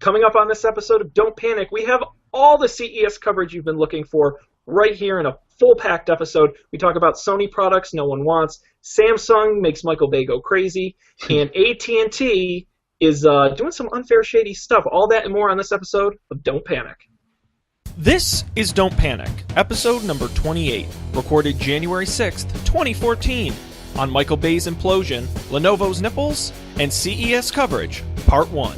Coming up on this episode of Don't Panic, we have all the CES coverage you've been looking for right here in a full-packed episode. We talk about Sony products no one wants, Samsung makes Michael Bay go crazy, and AT&T is doing some unfair, shady stuff. All that and more on this episode of Don't Panic. This is Don't Panic, episode number 28, recorded January 6th, 2014, on Michael Bay's Implosion, Lenovo's Nipples, and CES coverage, Part 1.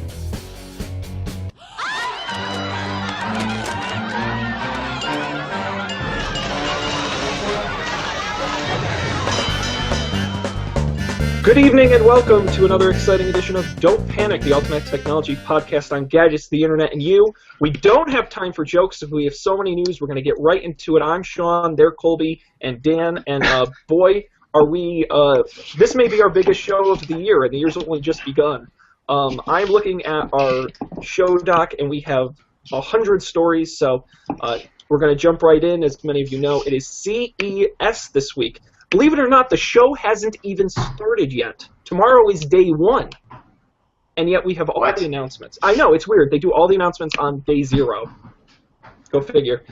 Good evening and welcome to another exciting edition of Don't Panic, the ultimate technology podcast on gadgets, the internet, and you. We don't have time for jokes. We have so many news. We're going to get right into it. I'm Sean, they're Colby and Dan, and boy, are we, this may be our biggest show of the year, and the year's only just begun. I'm looking at our show doc, and we have 100 stories, so we're going to jump right in. As many of you know, it is CES this week. Believe it or not, the show hasn't even started yet. Tomorrow is day one, and yet we have all the announcements. I know, it's weird. They do all the announcements on day 0. Go figure.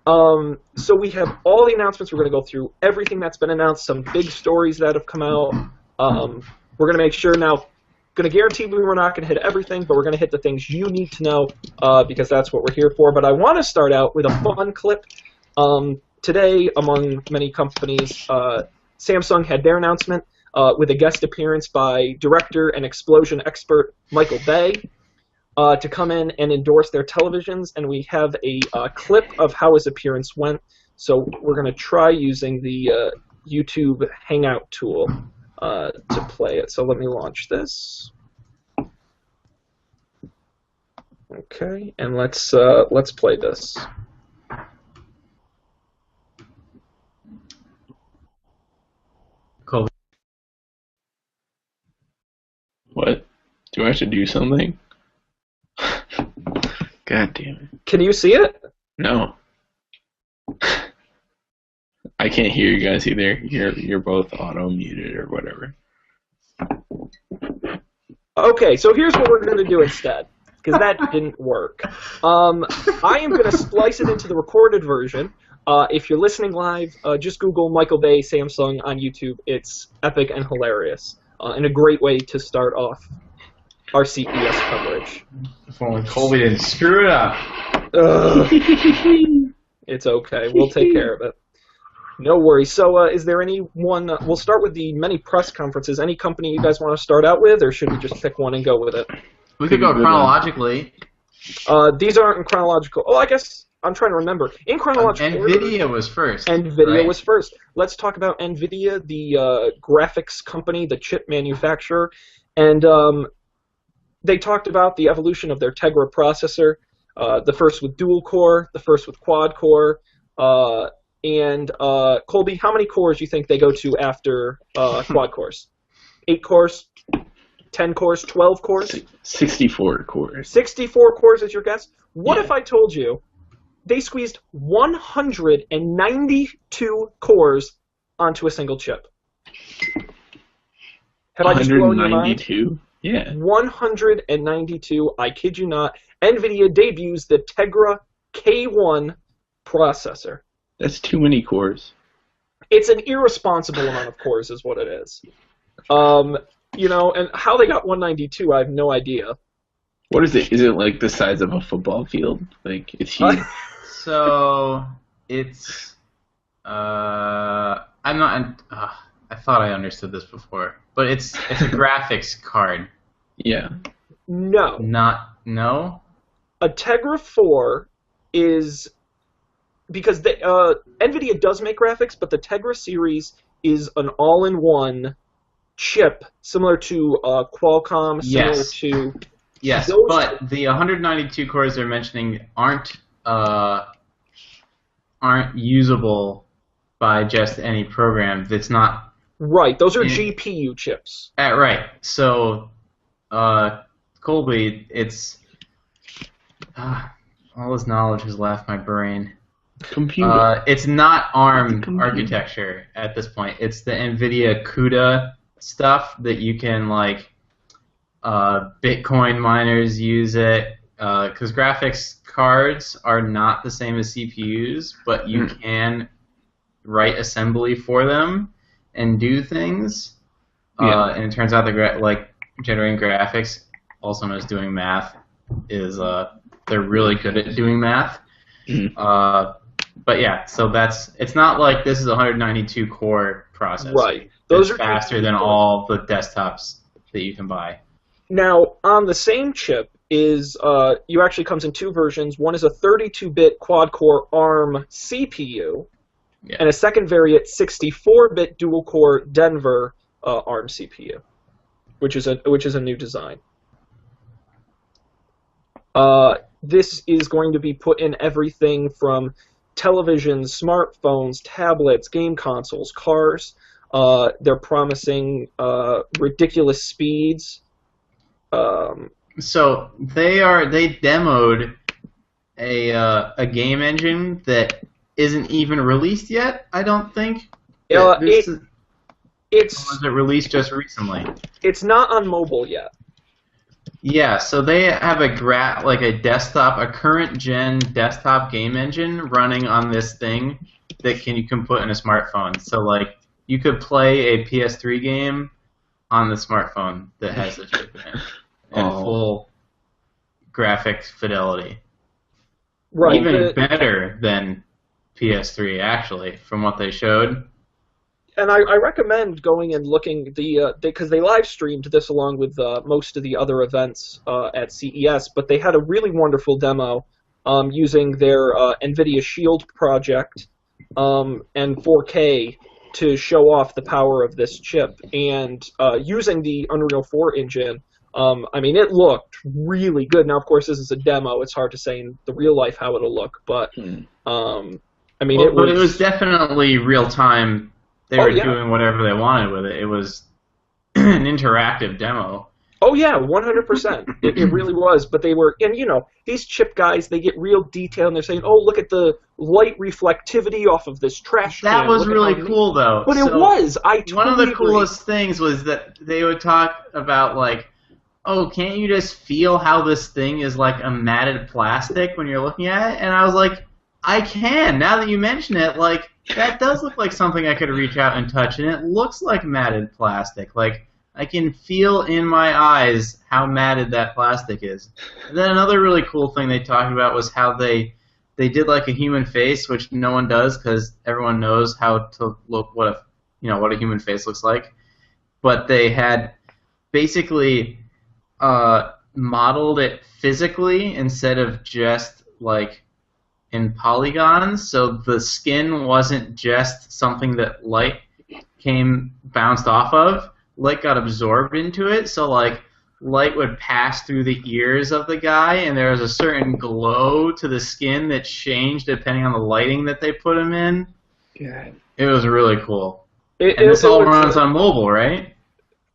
So we have all the announcements. We're going to go through everything that's been announced, some big stories that have come out. We're going to make sure now, going to guarantee we're not going to hit everything, but we're going to hit the things you need to know because that's what we're here for. But I want to start out with a fun clip. Today, among many companies, Samsung had their announcement with a guest appearance by director and Implosion expert Michael Bay to come in and endorse their televisions, and we have a clip of how his appearance went. So we're going to try using the YouTube Hangout tool to play it. So let me launch this. Okay, and let's play this. What? Do I have to do something? God damn it. Can you see it? No. I can't hear you guys either. You're both auto-muted or whatever. Okay, so here's what we're going to do instead, because that didn't work. I am going to splice it into the recorded version. If you're listening live, just Google Michael Bay Samsung on YouTube. It's epic and hilarious. And a great way to start off our CES coverage. If only Colby didn't screw it up. It's okay. We'll take care of it. No worries. So is there anyone... we'll start with the many press conferences. Any company you guys want to start out with, or should we just pick one and go with it? We could go chronologically. These aren't in chronological... Oh, I guess... I'm trying to remember. In chronological order, NVIDIA was first. NVIDIA was first. Let's talk about NVIDIA, the graphics company, the chip manufacturer. And they talked about the evolution of their Tegra processor, the first with dual core, the first with quad core. And Colby, how many cores do you think they go to after quad cores? 8 cores? 10 cores? 12 cores? 64 cores. 64 cores is your guess? What if I told you they squeezed 192 cores onto a single chip? Have I just blown your mind? 192? Yeah. 192, I kid you not. NVIDIA debuts the Tegra K1 processor. That's too many cores. It's an irresponsible amount of cores is what it is. You know, and how they got 192, I have no idea. What is it? Is it like the size of a football field? Like, it's huge. So it's I'm not. I thought I understood this before, but it's a graphics card. Yeah. No. No. A Tegra 4 is because NVIDIA does make graphics, but the Tegra series is an all-in-one chip, similar to Qualcomm, similar to. Yes, but the 192 cores they're mentioning aren't usable by just any program. That's not right. Those are GPU chips. Right. So, Colby, it's all this knowledge has left my brain. Computer. It's not ARM architecture at this point. It's the NVIDIA CUDA stuff that you can like. Bitcoin miners use it. because graphics cards are not the same as CPUs, but you can write assembly for them and do things. And it turns out generating graphics, also known as doing math, is they're really good at doing math. But yeah, so it's not like this is a 192 core processor. Right. Those are faster than all the desktops that you can buy. Now, on the same chip you actually comes in two versions. One is a 32-bit quad-core ARM CPU, and a second variant 64-bit dual-core Denver ARM CPU, which is a new design. This is going to be put in everything from televisions, smartphones, tablets, game consoles, cars. They're promising ridiculous speeds. So they demoed a game engine that isn't even released yet, I don't think. Was it released just recently? It's not on mobile yet. Yeah, so they have a current gen desktop game engine running on this thing that you can put in a smartphone. So like you could play a PS3 game on the smartphone that has the chip in it and full graphics fidelity. Right. Even better than PS3 actually, from what they showed. And I recommend going and looking because they live streamed this along with most of the other events at CES, but they had a really wonderful demo using their NVIDIA Shield project and 4K to show off the power of this chip, and using the Unreal 4 engine. I mean, it looked really good. Now, of course, this is a demo; it's hard to say in the real life how it'll look, but I mean, it was definitely real time. They were doing whatever they wanted with it. It was an interactive demo. Oh yeah, 100%. It really was. But they were, and these chip guys, they get real detail, and they're saying, "Oh, look at the light reflectivity off of this trash can." That was really cool, though. But it was. One of the coolest things was that they would talk about like, "Oh, can't you just feel how this thing is like a matted plastic when you're looking at it?" And I was like, I can. Now that you mention it, like, that does look like something I could reach out and touch, and it looks like matted plastic. Like, I can feel in my eyes how matted that plastic is. And then another really cool thing they talked about was how they did like a human face, which no one does because everyone knows how to look what a human face looks like. But they had basically modeled it physically instead of just like in polygons, so the skin wasn't just something that light bounced off of. Light got absorbed into it, so like light would pass through the ears of the guy, and there was a certain glow to the skin that changed depending on the lighting that they put him in. God. It was really cool. And this all runs on mobile, right?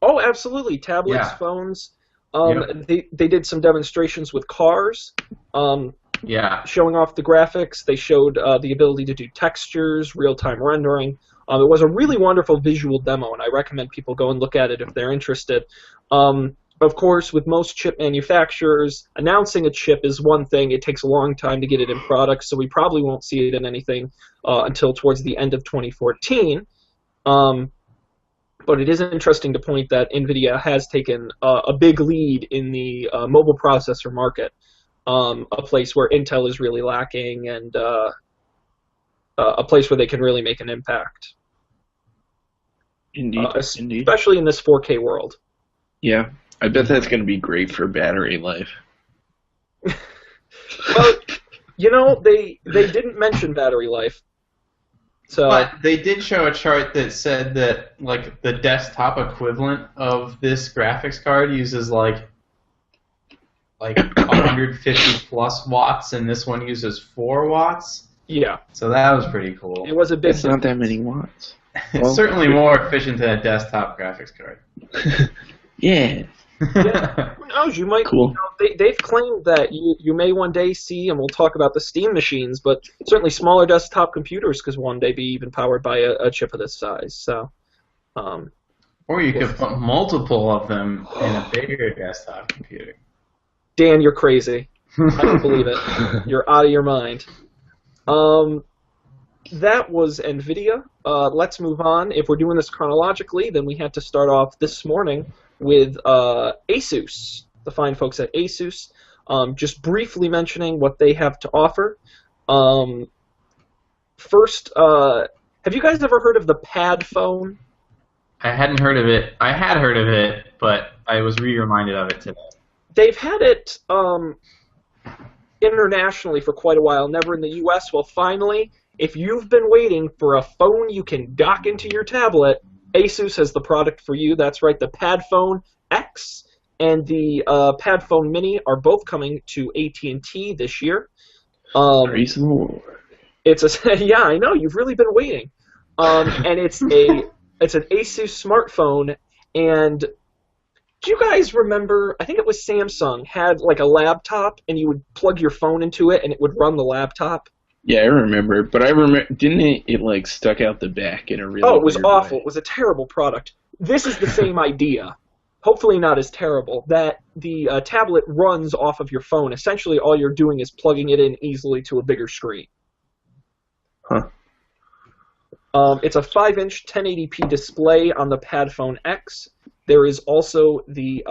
Oh, absolutely. Tablets, phones. They did some demonstrations with cars. Showing off the graphics. They showed the ability to do textures, real-time rendering. It was a really wonderful visual demo, and I recommend people go and look at it if they're interested. Of course, with most chip manufacturers, announcing a chip is one thing. It takes a long time to get it in product, so we probably won't see it in anything until towards the end of 2014. But it is interesting to point that NVIDIA has taken a big lead in the mobile processor market. A place where Intel is really lacking, and a place where they can really make an impact. Indeed. Especially in this 4K world. Yeah, I bet that's going to be great for battery life. Well, they didn't mention battery life. So, but they did show a chart that said that like the desktop equivalent of this graphics card uses like 150 plus watts, and this one uses 4 watts. Yeah. So that was pretty cool. It was a big. It's not that many watts. It's certainly more efficient than a desktop graphics card. Yeah. Yeah. Who knows? You might. Cool. They've claimed that you may one day see, and we'll talk about the Steam machines, but certainly smaller desktop computers could one day be even powered by a chip of this size. So. Or you could put multiple of them in a bigger desktop computer. Dan, you're crazy. I don't believe it. You're out of your mind. That was NVIDIA. Let's move on. If we're doing this chronologically, then we had to start off this morning with Asus, the fine folks at Asus. Just briefly mentioning what they have to offer. First, have you guys ever heard of the Pad phone? I hadn't heard of it. I had heard of it, but I was reminded of it today. They've had it internationally for quite a while, never in the U.S. Well, finally, if you've been waiting for a phone you can dock into your tablet, Asus has the product for you. That's right, the Pad Phone X and the Pad Phone Mini are both coming to AT&T this year. Praise the Lord. It's a yeah, I know you've really been waiting, and it's an Asus smartphone. And do you guys remember? I think it was Samsung had like a laptop, and you would plug your phone into it, and it would run the laptop. Yeah, I remember, but I remember, didn't it like stuck out the back in a really it was weird awful. way? It was a terrible product. This is the same idea. Hopefully not as terrible, that the tablet runs off of your phone. Essentially, all you're doing is plugging it in easily to a bigger screen. Huh. It's a 5-inch 1080p display on the Pad Phone X. There is also the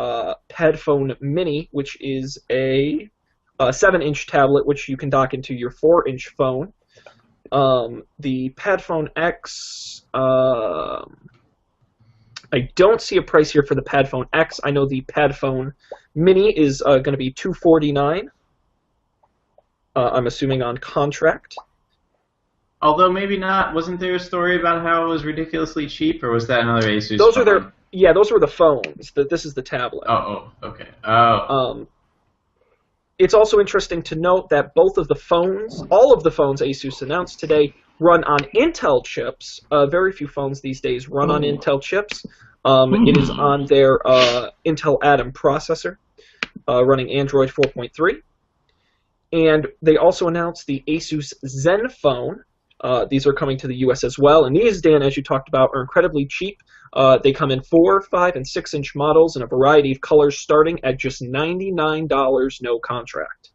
Pad Phone Mini, which is a 7-inch tablet, which you can dock into your 4-inch phone. The Pad Phone X, I don't see a price here for the Pad Phone X. I know the Pad Phone Mini is going to be $249. I'm assuming on contract. Although maybe not. Wasn't there a story about how it was ridiculously cheap, or was that another Asus Those phone? are their those were the phones. This is the tablet. Okay. Oh. It's also interesting to note that all of the phones Asus announced today run on Intel chips. Very few phones these days run on Intel chips. It is on their Intel Atom processor, running Android 4.3. And they also announced the Asus Zen phone. These are coming to the U.S. as well. And these, Dan, as you talked about, are incredibly cheap. They come in 4, 5, and 6-inch models in a variety of colors, starting at just $99, no contract.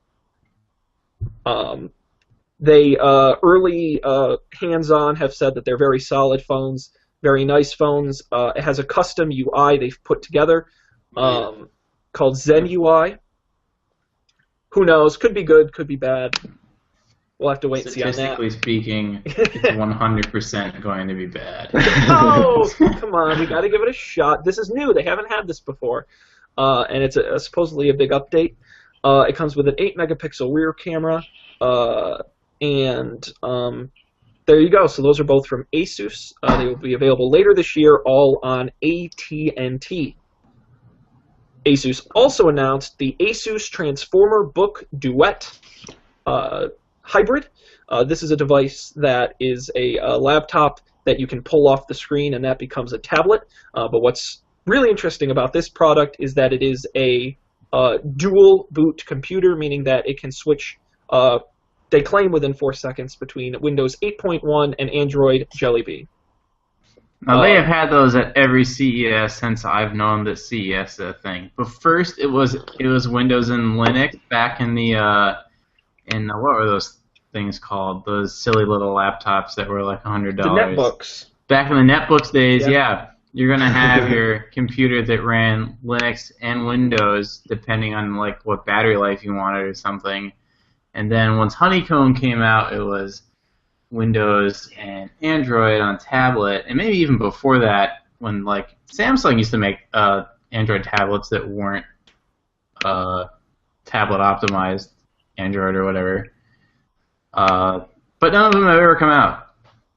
They early hands-on have said that they're very solid phones, very nice phones. It has a custom UI they've put together called Zen UI. Who knows? Could be good, could be bad. We'll have to wait and see on that. Statistically speaking, it's 100% going to be bad. Oh, come on. We got to give it a shot. This is new. They haven't had this before. And it's supposedly a big update. It comes with an 8-megapixel rear camera. And there you go. So those are both from Asus. They will be available later this year, all on AT&T. Asus also announced the Asus Transformer Book Duet Hybrid. This is a device that is a laptop that you can pull off the screen, and that becomes a tablet. But what's really interesting about this product is that it is a dual boot computer, meaning that it can switch, they claim within 4 seconds, between Windows 8.1 and Android Jelly Bean. Now, they have had those at every CES since I've known that CES is a thing. But first, it was Windows and Linux back in the what were those things called? Those silly little laptops that were like $100. The netbooks. Back in the netbooks days, yeah. You're gonna have your computer that ran Linux and Windows, depending on like what battery life you wanted or something. And then once Honeycomb came out, it was Windows and Android on tablet, and maybe even before that, when like Samsung used to make Android tablets that weren't tablet optimized, Android or whatever. But none of them have ever come out.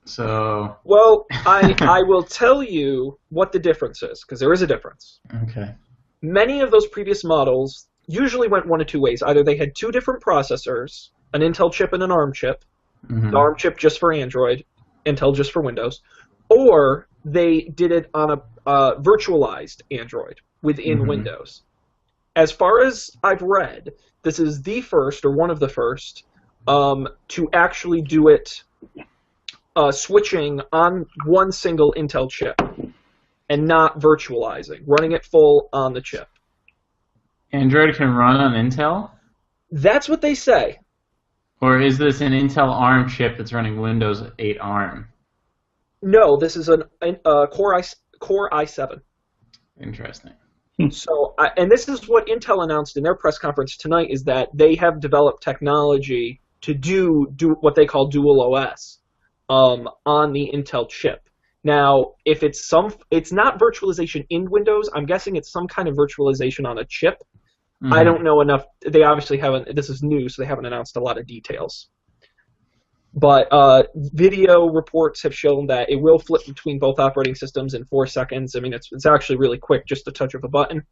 So well, I will tell you what the difference is, because there is a difference. Okay. Many of those previous models usually went one of two ways. Either they had two different processors, an Intel chip and an ARM chip. Mm-hmm. The ARM chip just for Android, Intel just for Windows, or they did it on a virtualized Android within Windows. As far as I've read, this is the first, or one of the first, to actually do it switching on one single Intel chip and not virtualizing, running it full on the chip. Android can run on Intel? That's what they say. Or is this an Intel ARM chip that's running Windows 8 ARM? No, this is a Core i7. Interesting. So, and this is what Intel announced in their press conference tonight, is that they have developed technology to do what they call dual OS on the Intel chip. Now, if it's not virtualization in Windows. I'm guessing it's some kind of virtualization on a chip. Mm-hmm. I don't know enough. They obviously haven't. This is new, so they haven't announced a lot of details. But video reports have shown that it will flip between both operating systems in 4 seconds. I mean, it's actually really quick, just a touch of a button.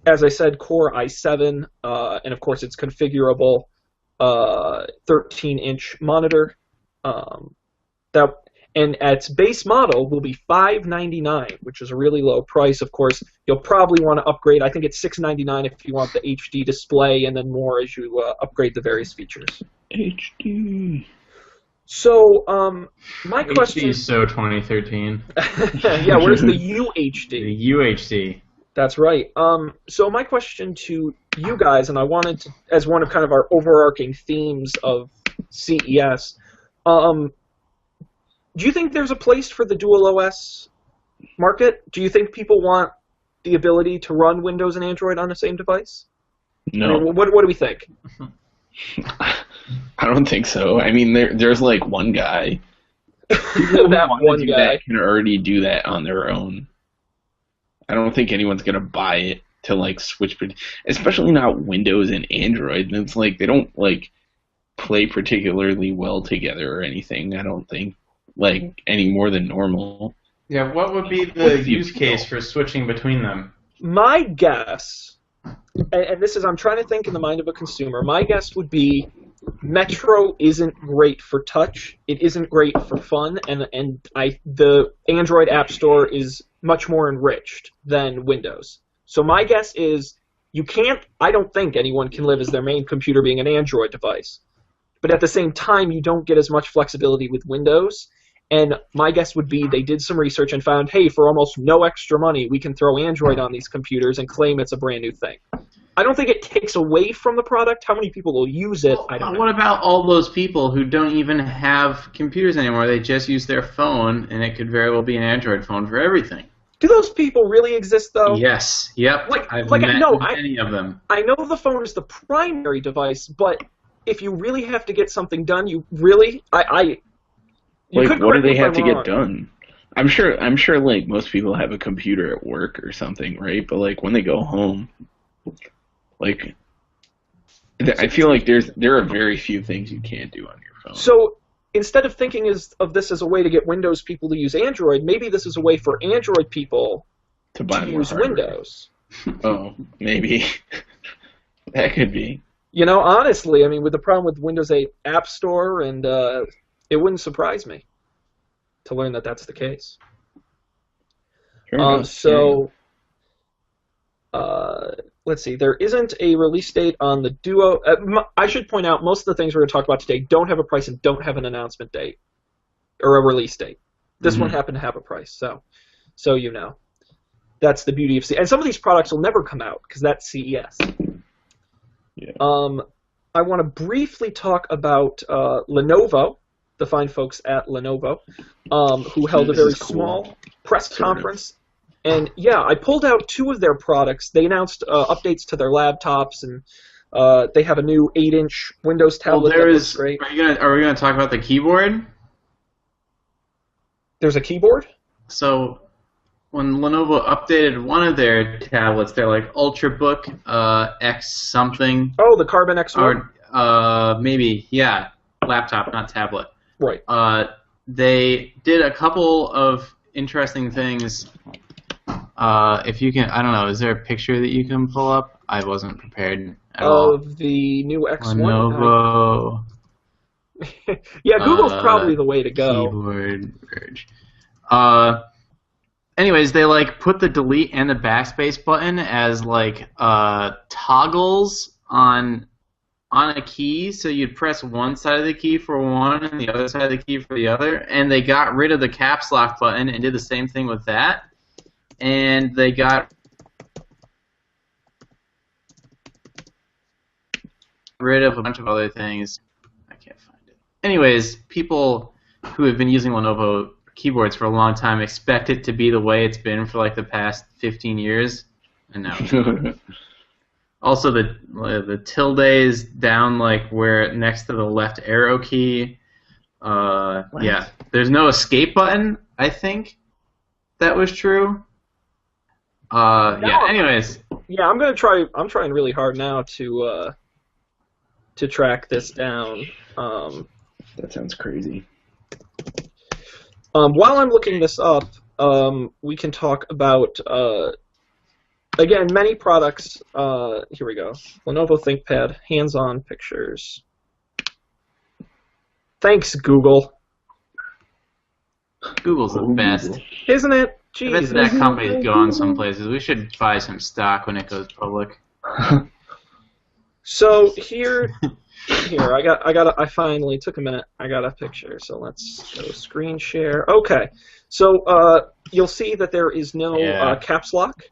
As I said, Core i7, and of course it's configurable 13-inch monitor. And its base model will be $599, which is a really low price. Of course, you'll probably want to upgrade. I think it's $699 if you want the HD display, and then more as you upgrade the various features. HD. So, my question... HD is so 2013. Yeah, where's the UHD? The UHD. That's right. So my question to you guys, and I wanted to, as one of kind of our overarching themes of CES, do you think there's a place for the dual OS market? Do you think people want the ability to run Windows and Android on the same device? No. I mean, what do we think? I don't think so. I mean, there's like one guy. That one guy that can already do that on their own. I don't think anyone's gonna buy it to like switch, especially not Windows and Android. And it's like they don't like play particularly well together or anything. I don't think. Like, any more than normal. Yeah, what would be the use case for switching between them? My guess, and this is, I'm trying to think in the mind of a consumer, my guess would be Metro isn't great for touch, it isn't great for fun, and the Android App Store is much more enriched than Windows. So my guess is I don't think anyone can live as their main computer being an Android device. But at the same time, you don't get as much flexibility with Windows. And my guess would be they did some research and found, hey, for almost no extra money, we can throw Android on these computers and claim it's a brand new thing. I don't think it takes away from the product. How many people will use it, I don't know. What about all those people who don't even have computers anymore? They just use their phone, and it could very well be an Android phone for everything. Do those people really exist, though? Yes. Yep. I've met many of them. I know the phone is the primary device, but if you really have to get something done, you really... Like, what do they have to get done? I'm sure, like, most people have a computer at work or something, right? But, like, when they go home, like, I feel like there are very few things you can't do on your phone. So, instead of thinking of this as a way to get Windows people to use Android, maybe this is a way for Android people to use Windows. Oh, maybe. That could be. You know, honestly, I mean, with the problem with Windows 8 App Store, and it wouldn't surprise me to learn that that's the case. Sure let's see. There isn't a release date on the Duo. I should point out, most of the things we're going to talk about today don't have a price and don't have an announcement date or a release date. This one happened to have a price, so you know. That's the beauty of CES. And some of these products will never come out because that's CES. Yeah. I want to briefly talk about Lenovo, the fine folks at Lenovo, who held a very small press conference. And yeah, I pulled out 2 of their products. They announced updates to their laptops, and they have a new 8-inch Windows tablet. Well, that looks great. Are we gonna talk about the keyboard? There's a keyboard? So when Lenovo updated one of their tablets, they're like Ultrabook X something. Oh, the Carbon X1? Or maybe, yeah, laptop, not tablet. Right. They did a couple of interesting things. If you can, I don't know, is there a picture that you can pull up? I wasn't prepared at all. Of the new X1? Lenovo. Yeah, Google's probably the way to go. Keyboard Verge. Anyways, they like put the delete and the backspace button as like toggles on a key, so you'd press one side of the key for one and the other side of the key for the other, and they got rid of the caps lock button and did the same thing with that, and they got rid of a bunch of other things. I can't find it. Anyways, people who have been using Lenovo keyboards for a long time expect it to be the way it's been for like the past 15 years. And no. Also, the tilde is down like where next to the left arrow key. Yeah, there's no escape button. I think that was true. Yeah. Anyways. Yeah, I'm trying really hard now to track this down. That sounds crazy. While I'm looking this up, we can talk about. Again, many products, here we go. Lenovo ThinkPad, hands-on pictures. Thanks, Google. Google's the best. Isn't it? I bet that company's going some places. We should buy some stock when it goes public. So here, I finally took a minute. I got a picture, so let's show screen share. Okay, so you'll see that there is no caps lock.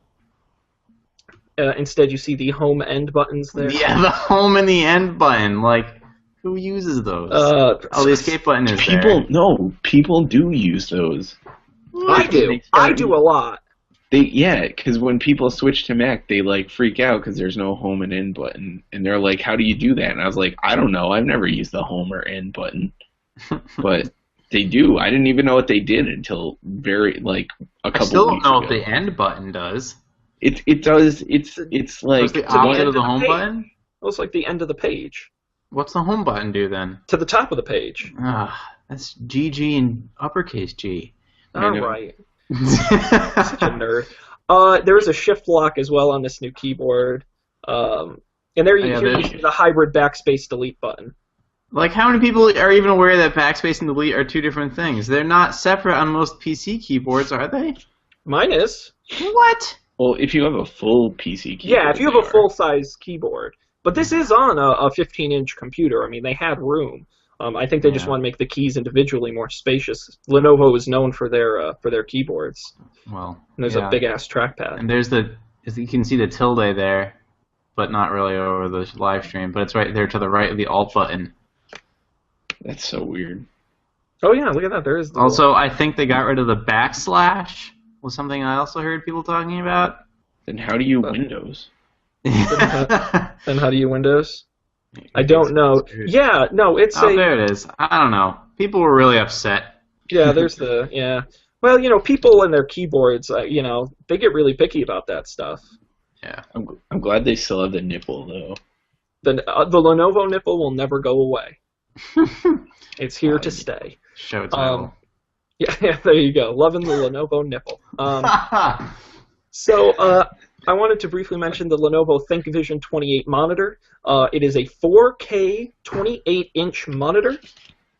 Instead, you see the home end buttons there. Yeah, the home and the end button. Like, who uses those? The escape button is there. No, people do use those. I do. I do a lot. Because when people switch to Mac, they like freak out because there's no home and end button, and they're like, "How do you do that?" And I was like, "I don't know. I've never used the home or end button, but they do. I didn't even know what they did until a couple weeks ago. I still don't know what the end button does. It does. It's like the opposite of the home button. It looks like the end of the page. What's the home button do then? To the top of the page. That's GG and uppercase G. All right. Such a nerd. There is a shift lock as well on this new keyboard. And there you see the hybrid backspace delete button. Like, how many people are even aware that backspace and delete are two different things? They're not separate on most PC keyboards, are they? Mine is. What? Well, if you have a full PC keyboard. Yeah, if you have a full-size keyboard. But this is on a 15-inch computer. I mean, they had room. I think they just want to make the keys individually more spacious. Lenovo is known for their keyboards. Well, and there's a big-ass trackpad. And there's you can see the tilde there, but not really over the live stream. But it's right there to the right of the Alt button. That's so weird. Oh, yeah, look at that. There is also, I think they got rid of the backslash. Was something I also heard people talking about. Then how do you Windows? Then how do you Windows? I don't know. Yeah, no, it's there it is. I don't know. People were really upset. Yeah, there's Well, people and their keyboards, they get really picky about that stuff. Yeah. I'm glad they still have the nipple, though. The Lenovo nipple will never go away. It's here to stay. Show title. Yeah, there you go. Loving the Lenovo nipple. So I wanted to briefly mention the Lenovo ThinkVision 28 monitor. It is a 4K 28-inch monitor.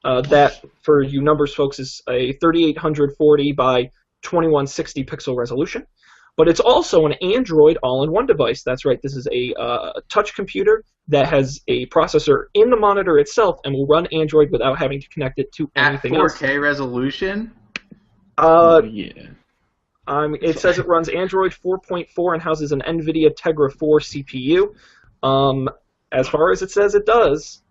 That, for you numbers folks, is a 3840 by 2160 pixel resolution. But it's also an Android all-in-one device. That's right. This is a touch computer that has a processor in the monitor itself and will run Android without having to connect it to anything else. At 4K resolution? Yeah. It says it runs Android 4.4 and houses an NVIDIA Tegra 4 CPU. As far as it says it does,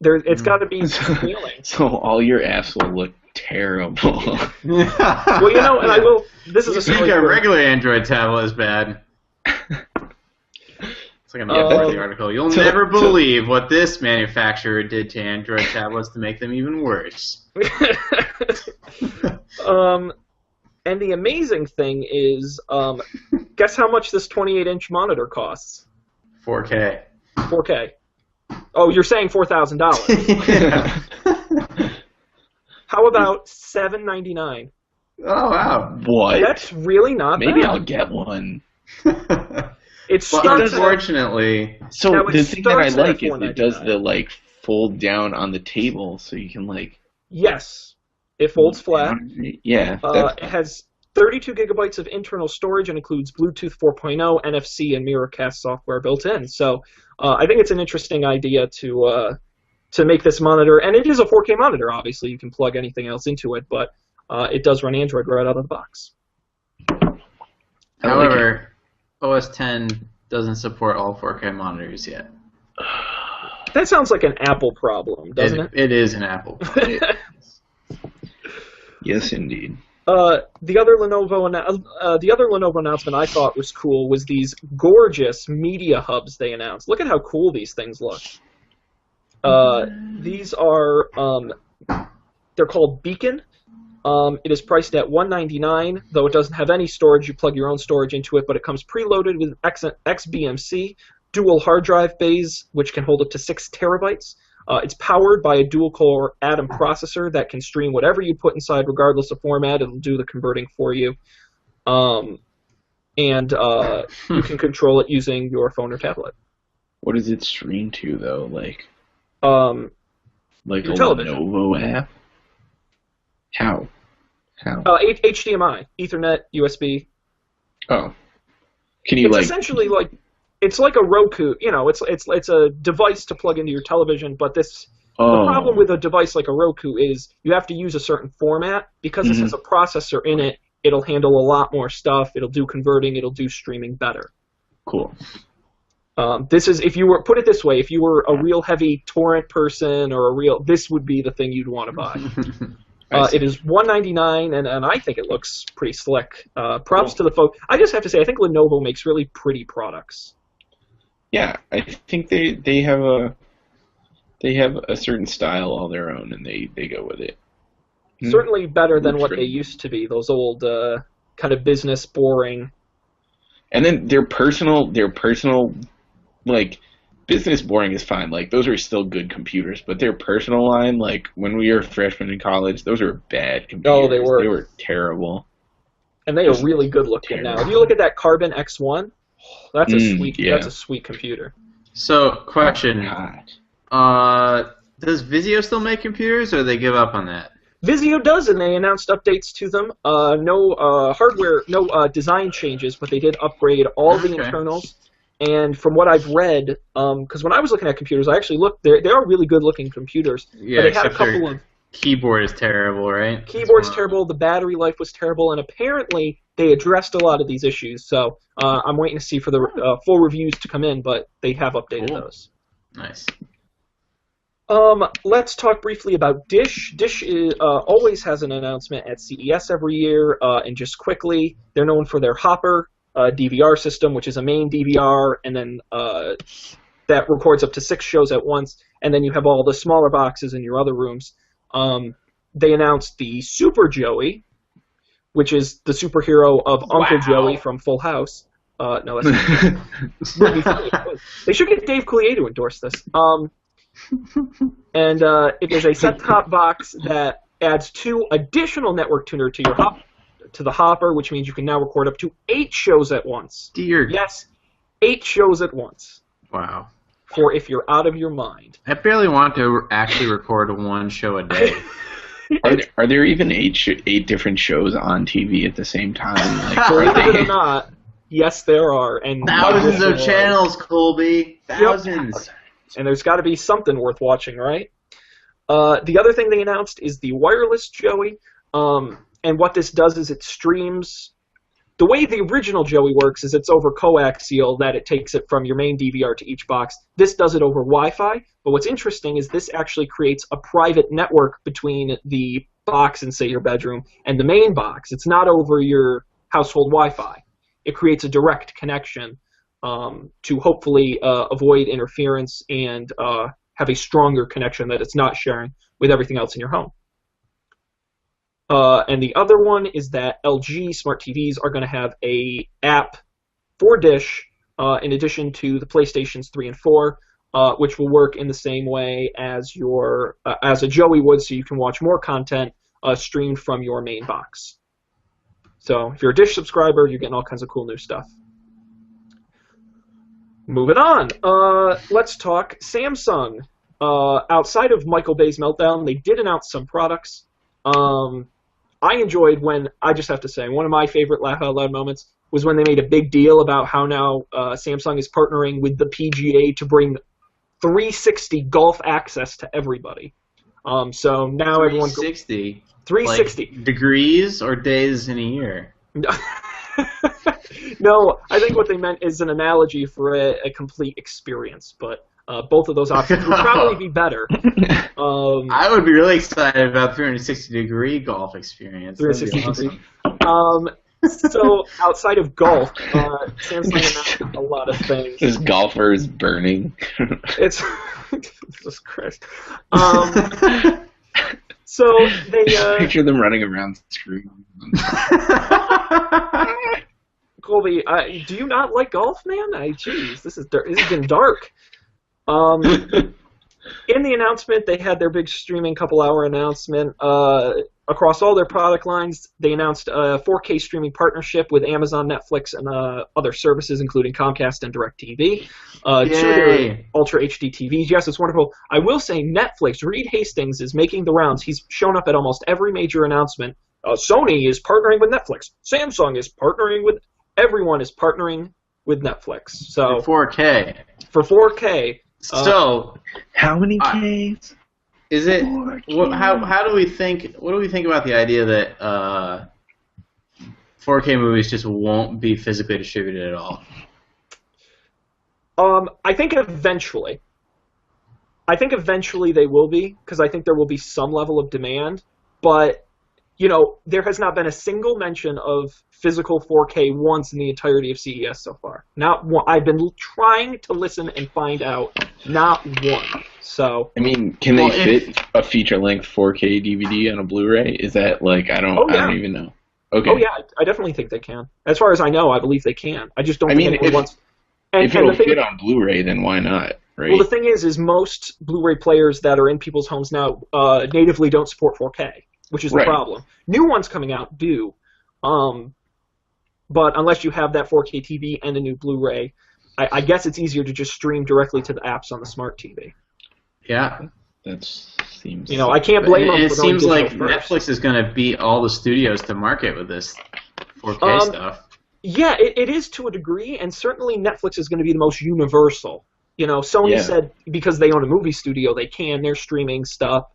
it's got to be appealing. So all your apps will look terrible. Well, and I will. This is a regular Android tablet is bad. It's like the article. You'll never believe what this manufacturer did to Android tablets to make them even worse. And the amazing thing is, guess how much this 28-inch monitor costs? 4K. 4K. Oh, you're saying $4,000. Yeah. How about $799? Oh, wow. What? That's really not bad. Maybe I'll get one. It starts unfortunately. So the thing that I like is it does the fold down on the table, so you can Yes, it folds flat. Yeah. It has 32 gigabytes of internal storage and includes Bluetooth 4.0, NFC, and Miracast software built in. So I think it's an interesting idea to make this monitor, and it is a 4K monitor. Obviously, you can plug anything else into it, but it does run Android right out of the box. However, OS X doesn't support all 4K monitors yet. That sounds like an Apple problem, doesn't it? It is an Apple problem. Yes, indeed. The other Lenovo announcement I thought was cool was these gorgeous media hubs they announced. Look at how cool these things look. These are they're called Beacon. It is priced at $199, though it doesn't have any storage. You plug your own storage into it, but it comes preloaded with XBMC, dual hard drive bays, which can hold up to 6 terabytes. It's powered by a dual-core Atom processor that can stream whatever you put inside, regardless of format. It'll do the converting for you. And you can control it using your phone or tablet. What does it stream to, though? Like your a television. Lenovo app? How? HDMI, Ethernet, USB. Oh. Can you, It's essentially like... It's like a Roku, it's a device to plug into your television, but the problem with a device like a Roku is you have to use a certain format. Because this has a processor in it, it'll handle a lot more stuff, it'll do converting, it'll do streaming better. Cool. If you were, put it this way, if you were a real heavy torrent person this would be the thing you'd want to buy. It is $199, and I think it looks pretty slick. Props to the folks. I just have to say, I think Lenovo makes really pretty products. Yeah, I think they have a certain style all their own, and they go with it. Certainly better than what they used to be. Those old kind of business boring. And then their personal like business boring is fine. Like those are still good computers, but their personal line, like when we were freshmen in college, those were bad computers. Oh, they were. They were terrible. And they are really good looking now. If you look at that Carbon X1, that's a sweet. Yeah. That's a sweet computer. So, question: God. does Vizio still make computers, or they give up on that? Vizio does, and they announced updates to them. No hardware, no design changes, but they did upgrade all the internals. And from what I've read, because when I was looking at computers, I actually looked. They are really good-looking computers. Yeah, but they had a couple of keyboard is terrible, right? Keyboard's terrible. The battery life was terrible, and apparently they addressed a lot of these issues. So I'm waiting to see for the full reviews to come in, but they have updated those. Nice. Let's talk briefly about Dish. Dish always has an announcement at CES every year, and just quickly, they're known for their Hopper DVR system, which is a main DVR, and then that records up to 6 shows at once, and then you have all the smaller boxes in your other rooms. They announced the Super Joey, which is the superhero of Uncle Joey from Full House. No, that's not They should get Dave Coulier to endorse this. And it is a set-top box that adds 2 additional network tuner to the Hopper, which means you can now record up to 8 shows at once. Yes, 8 shows at once. Wow. For if you're out of your mind. I barely want to actually record 1 show a day. Are there even 8 different shows on TV at the same time? Like, believe it or not, yes, there are. And thousands of channels, Colby. Thousands. Yep. And there's got to be something worth watching, right? The other thing they announced is the wireless Joey. And what this does is it streams. The way the original Joey works is it's over coaxial, that it takes it from your main DVR to each box. This does it over Wi-Fi, but what's interesting is this actually creates a private network between the box in, say, your bedroom and the main box. It's not over your household Wi-Fi. It creates a direct connection to hopefully avoid interference and have a stronger connection that it's not sharing with everything else in your home. And the other one is that LG smart TVs are going to have a app for Dish in addition to the PlayStations 3 and 4, which will work in the same way as as a Joey would, so you can watch more content streamed from your main box. So if you're a Dish subscriber, you're getting all kinds of cool new stuff. Moving on, let's talk Samsung. Outside of Michael Bay's meltdown, they did announce some products. I enjoyed when, I just have to say, one of my favorite laugh out loud moments was when they made a big deal about how now Samsung is partnering with the PGA to bring 360 golf access to everybody. So now 360? 360. Like degrees or days in a year? No, I think what they meant is an analogy for a complete experience. But Both of those options would probably be better. I would be really excited about 360-degree golf experience. 360 awesome. So outside of golf, Samsung announced a lot of things. This golfer is burning. It's Jesus Christ. So they picture them running around screwing. Colby, do you not like golf, man? Jeez, this is getting dark. In the announcement, they had their big streaming couple-hour announcement. Across all their product lines, they announced a 4K streaming partnership with Amazon, Netflix, and other services, including Comcast and DirecTV. Two Ultra HD TVs. Yes, it's wonderful. I will say Netflix, Reed Hastings is making the rounds. He's shown up at almost every major announcement. Sony is partnering with Netflix. Samsung is partnering with... Everyone is partnering with Netflix. So for 4K. For 4K. So how many Ks? Is it? How do we think? What do we think about the idea that 4K movies just won't be physically distributed at all? I think eventually. They will be, because I think there will be some level of demand. But there has not been a single mention of physical 4K once in the entirety of CES so far. Not one. I've been trying to listen and find out. Not one. So. I mean, can they fit a feature-length 4K DVD on a Blu-ray? Is that I don't even know. Okay. Oh yeah, I definitely think they can. As far as I know, I believe they can. I just don't think anyone wants. If it'll fit on Blu-ray, then why not? Right? Well, the thing is most Blu-ray players that are in people's homes now natively don't support 4K. Which is the problem. New ones coming out do, but unless you have that 4K TV and a new Blu-ray, I guess it's easier to just stream directly to the apps on the smart TV. Yeah, that seems. I can't blame them. It seems like Netflix is going to beat all the studios to market with this 4K stuff. Yeah, it is to a degree, and certainly Netflix is going to be the most universal. Sony said because they own a movie studio, they can. They're streaming stuff.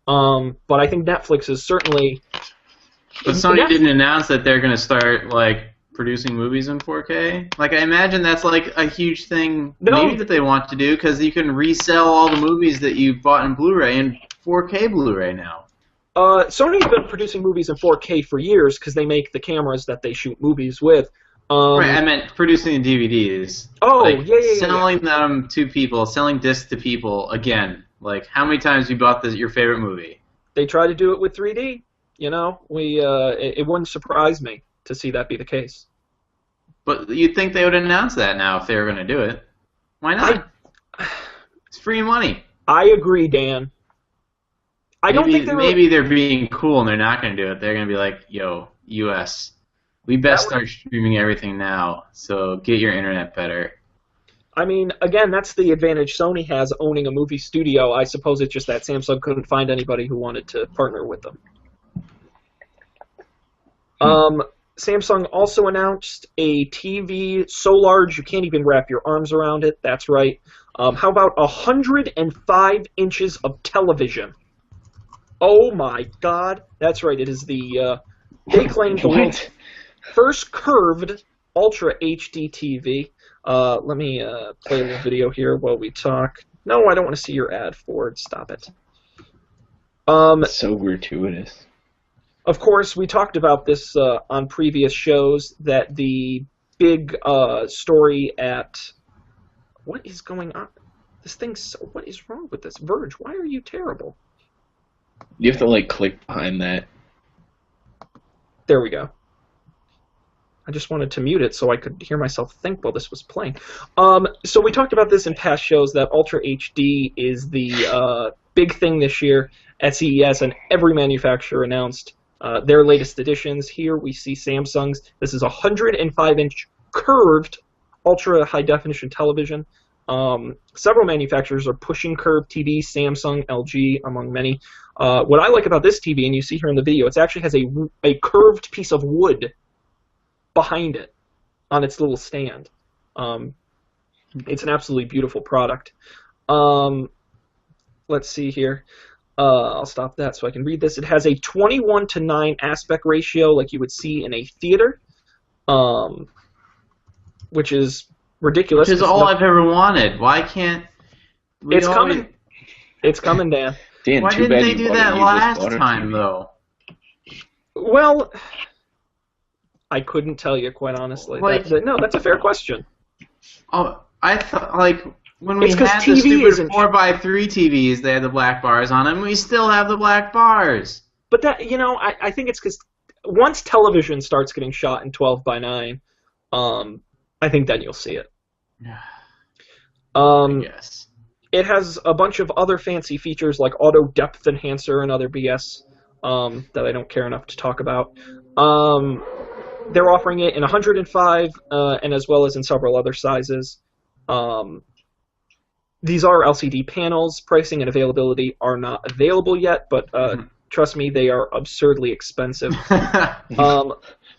But I think Netflix is certainly. But Sony didn't announce that they're going to start producing movies in 4K. I imagine that's a huge thing maybe that they want to do because you can resell all the movies that you bought in Blu-ray in 4K Blu-ray now. Sony's been producing movies in 4K for years because they make the cameras that they shoot movies with. Right, I meant producing the DVDs. Oh, selling them to people, selling discs to people again. How many times you bought your favorite movie? They try to do it with 3D. It wouldn't surprise me to see that be the case. But you'd think they would announce that now if they were going to do it. Why not? It's free money. I agree, Dan. Maybe they're being cool and they're not going to do it. They're going to be like, yo, US, we best start streaming everything now, so get your internet better. I mean, again, that's the advantage Sony has owning a movie studio. I suppose it's just that Samsung couldn't find anybody who wanted to partner with them. Samsung also announced a TV so large you can't even wrap your arms around it. That's right. How about 105 inches of television? Oh my God. That's right. It is they claim the world's first curved Ultra HD TV. Let me play a little video here while we talk. No, I don't want to see your ad, Ford. Stop it. So gratuitous. Of course, we talked about this on previous shows, that the big story at... What is going on? What is wrong with this? Verge, why are you terrible? You have to, click behind that. There we go. I just wanted to mute it so I could hear myself think while this was playing. So we talked about this in past shows, that Ultra HD is the big thing this year at CES, and every manufacturer announced their latest editions. Here we see Samsung's. This is a 105-inch curved ultra high-definition television. Several manufacturers are pushing curved TVs, Samsung, LG, among many. What I like about this TV, and you see here in the video, it actually has a curved piece of wood behind it on its little stand. It's an absolutely beautiful product. Let's see here. I'll stop that so I can read this. It has a 21:9 aspect ratio like you would see in a theater, which is ridiculous. Which is all I've ever wanted. Why can't It's coming. It's coming, Dan. Dan, Why too didn't bad they you do bought a that useless last butter time, TV. though? Well, I couldn't tell you, quite honestly. Like- No, that's a fair question. Oh, I thought, like, when we It's 'cause had the TV stupid isn't- 4x3 TVs, they had the black bars on them. We still have the black bars. But that, I think it's because once television starts getting shot in 12:9, I think then you'll see it. I guess. It has a bunch of other fancy features like auto depth enhancer and other BS that I don't care enough to talk about. They're offering it in 105 and as well as in several other sizes. These are LCD panels. Pricing and availability are not available yet, but trust me, they are absurdly expensive.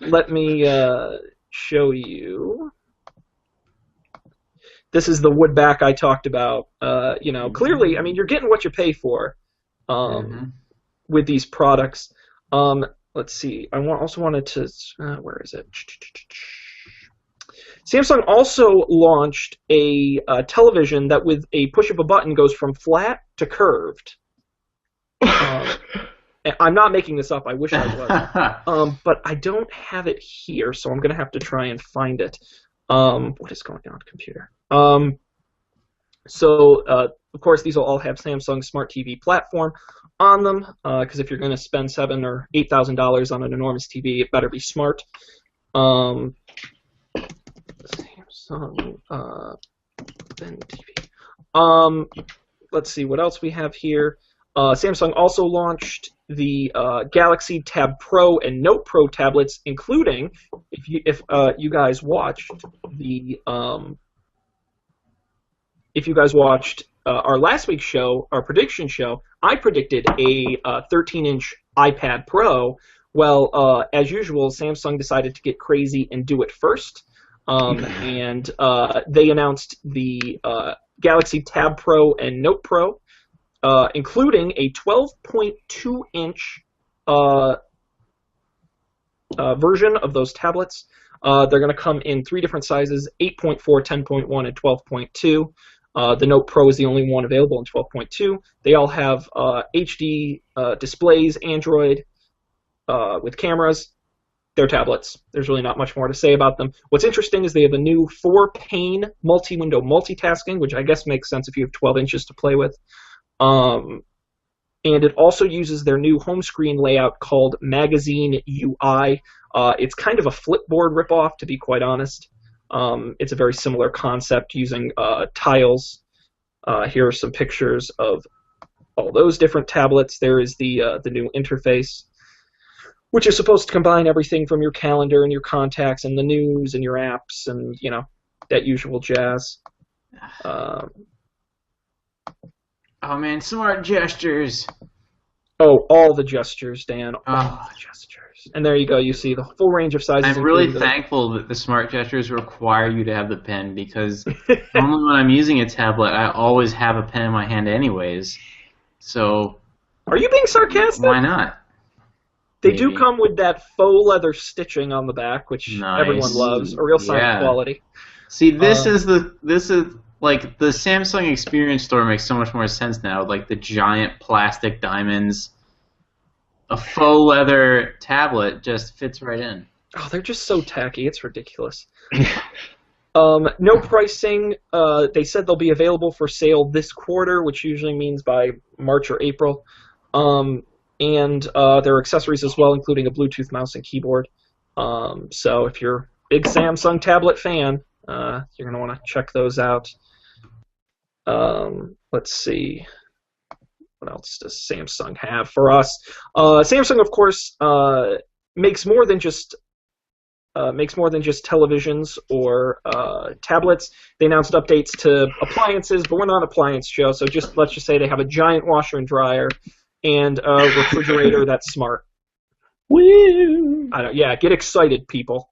Let me show you. This is the wood back I talked about. Clearly, I mean, you're getting what you pay for with these products. Let's see. I also wanted to. Where is it? Samsung also launched a television that, with a push of a button, goes from flat to curved. I'm not making this up. I wish I was. But I don't have it here, so I'm going to have to try and find it. What is going on, computer? Of course, these will all have Samsung Smart TV platform on them, because if you're going to spend $7,000 or $8,000 on an enormous TV, it better be smart. Samsung then TV. Let's see what else we have here. Samsung also launched the Galaxy Tab Pro and Note Pro tablets, including if you guys watched our last week's show, our prediction show, I predicted a 13-inch iPad Pro. Well, as usual, Samsung decided to get crazy and do it first, and they announced the Galaxy Tab Pro and Note Pro, including a 12.2-inch version of those tablets. They're going to come in 3 different sizes: 8.4, 10.1, and 12.2. The Note Pro is the only one available in 12.2. They all have HD displays, Android, with cameras. They're tablets. There's really not much more to say about them. What's interesting is they have a new 4-pane multi-window multitasking, which I guess makes sense if you have 12 inches to play with. And it also uses their new home screen layout called Magazine UI. It's kind of a Flipboard ripoff, to be quite honest. It's a very similar concept using tiles. Here are some pictures of all those different tablets. There is the new interface, which is supposed to combine everything from your calendar and your contacts and the news and your apps and, that usual jazz. Oh man, smart gestures. Oh, all the gestures, Dan. All Oh. the gestures. And there you go. You see the full range of sizes. I'm really including thankful that the smart gestures require you to have the pen, because normally when I'm using a tablet, I always have a pen in my hand anyways. So Are you being sarcastic? why not? They do Maybe. come with that faux leather stitching on the back, which Nice. everyone loves. A real sign Yeah. of quality. See, this is like the Samsung Experience Store makes so much more sense now. Like the giant plastic diamonds, a faux leather tablet just fits right in. Oh, they're just so tacky. It's ridiculous. No pricing. They said they'll be available for sale this quarter, which usually means by March or April. And there are accessories as well, including a Bluetooth mouse and keyboard. So if you're a big Samsung tablet fan, you're going to want to check those out. Let's see. What else does Samsung have for us? Samsung, of course, makes more than just televisions or tablets. They announced updates to appliances, but we're not an appliance show, so let's just say they have a giant washer and dryer and a refrigerator that's smart. Woo! Get excited, people.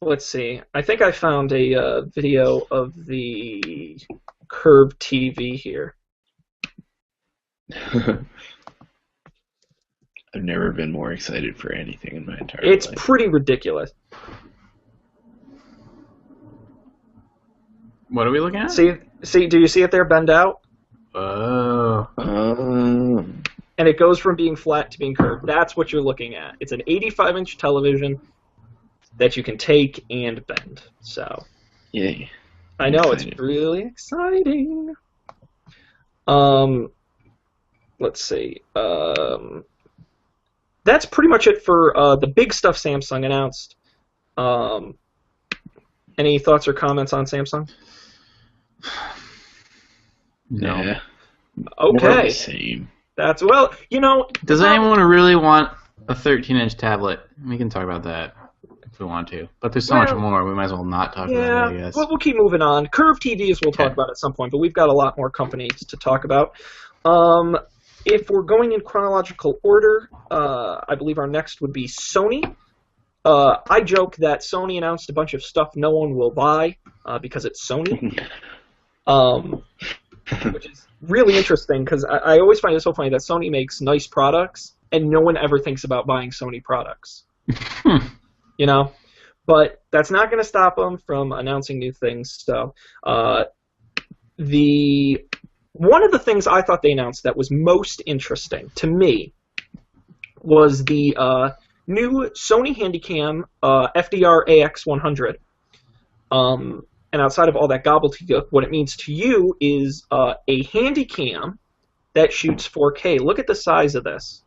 Let's see. I think I found a video of the curved TV here. I've never been more excited for anything in my entire It's life. pretty ridiculous. What are we looking at? See, do you see it there bend out? Oh. And it goes from being flat to being curved. That's what you're looking at. It's an 85-inch television that you can take and bend. So, Yay. I know, it's really exciting. Let's see. That's pretty much it for the big stuff Samsung announced. Any thoughts or comments on Samsung? No. Yeah. Okay. Same. That's, well, you know... Does anyone really want a 13-inch tablet? We can talk about that if we want to. But there's so much more, we might as well not talk about it, I guess. We'll keep moving on. Curved TVs we'll talk about at some point, but we've got a lot more companies to talk about. If we're going in chronological order, I believe our next would be Sony. I joke that Sony announced a bunch of stuff no one will buy because it's Sony. Which is really interesting because I always find it so funny that Sony makes nice products and no one ever thinks about buying Sony products. You know? But that's not going to stop them from announcing new things. So, one of the things I thought they announced that was most interesting to me was the new Sony Handycam FDR AX100. And outside of all that gobbledygook, what it means to you is a Handycam that shoots 4K. Look at the size of this.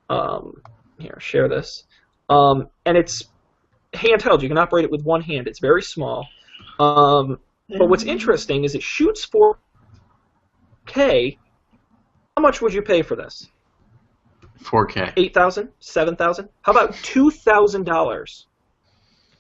Here, share this. And it's handheld. You can operate it with one hand. It's very small. But what's interesting is it shoots 4K. How much would you pay for this? 4K. $8,000? $7,000? How about $2,000?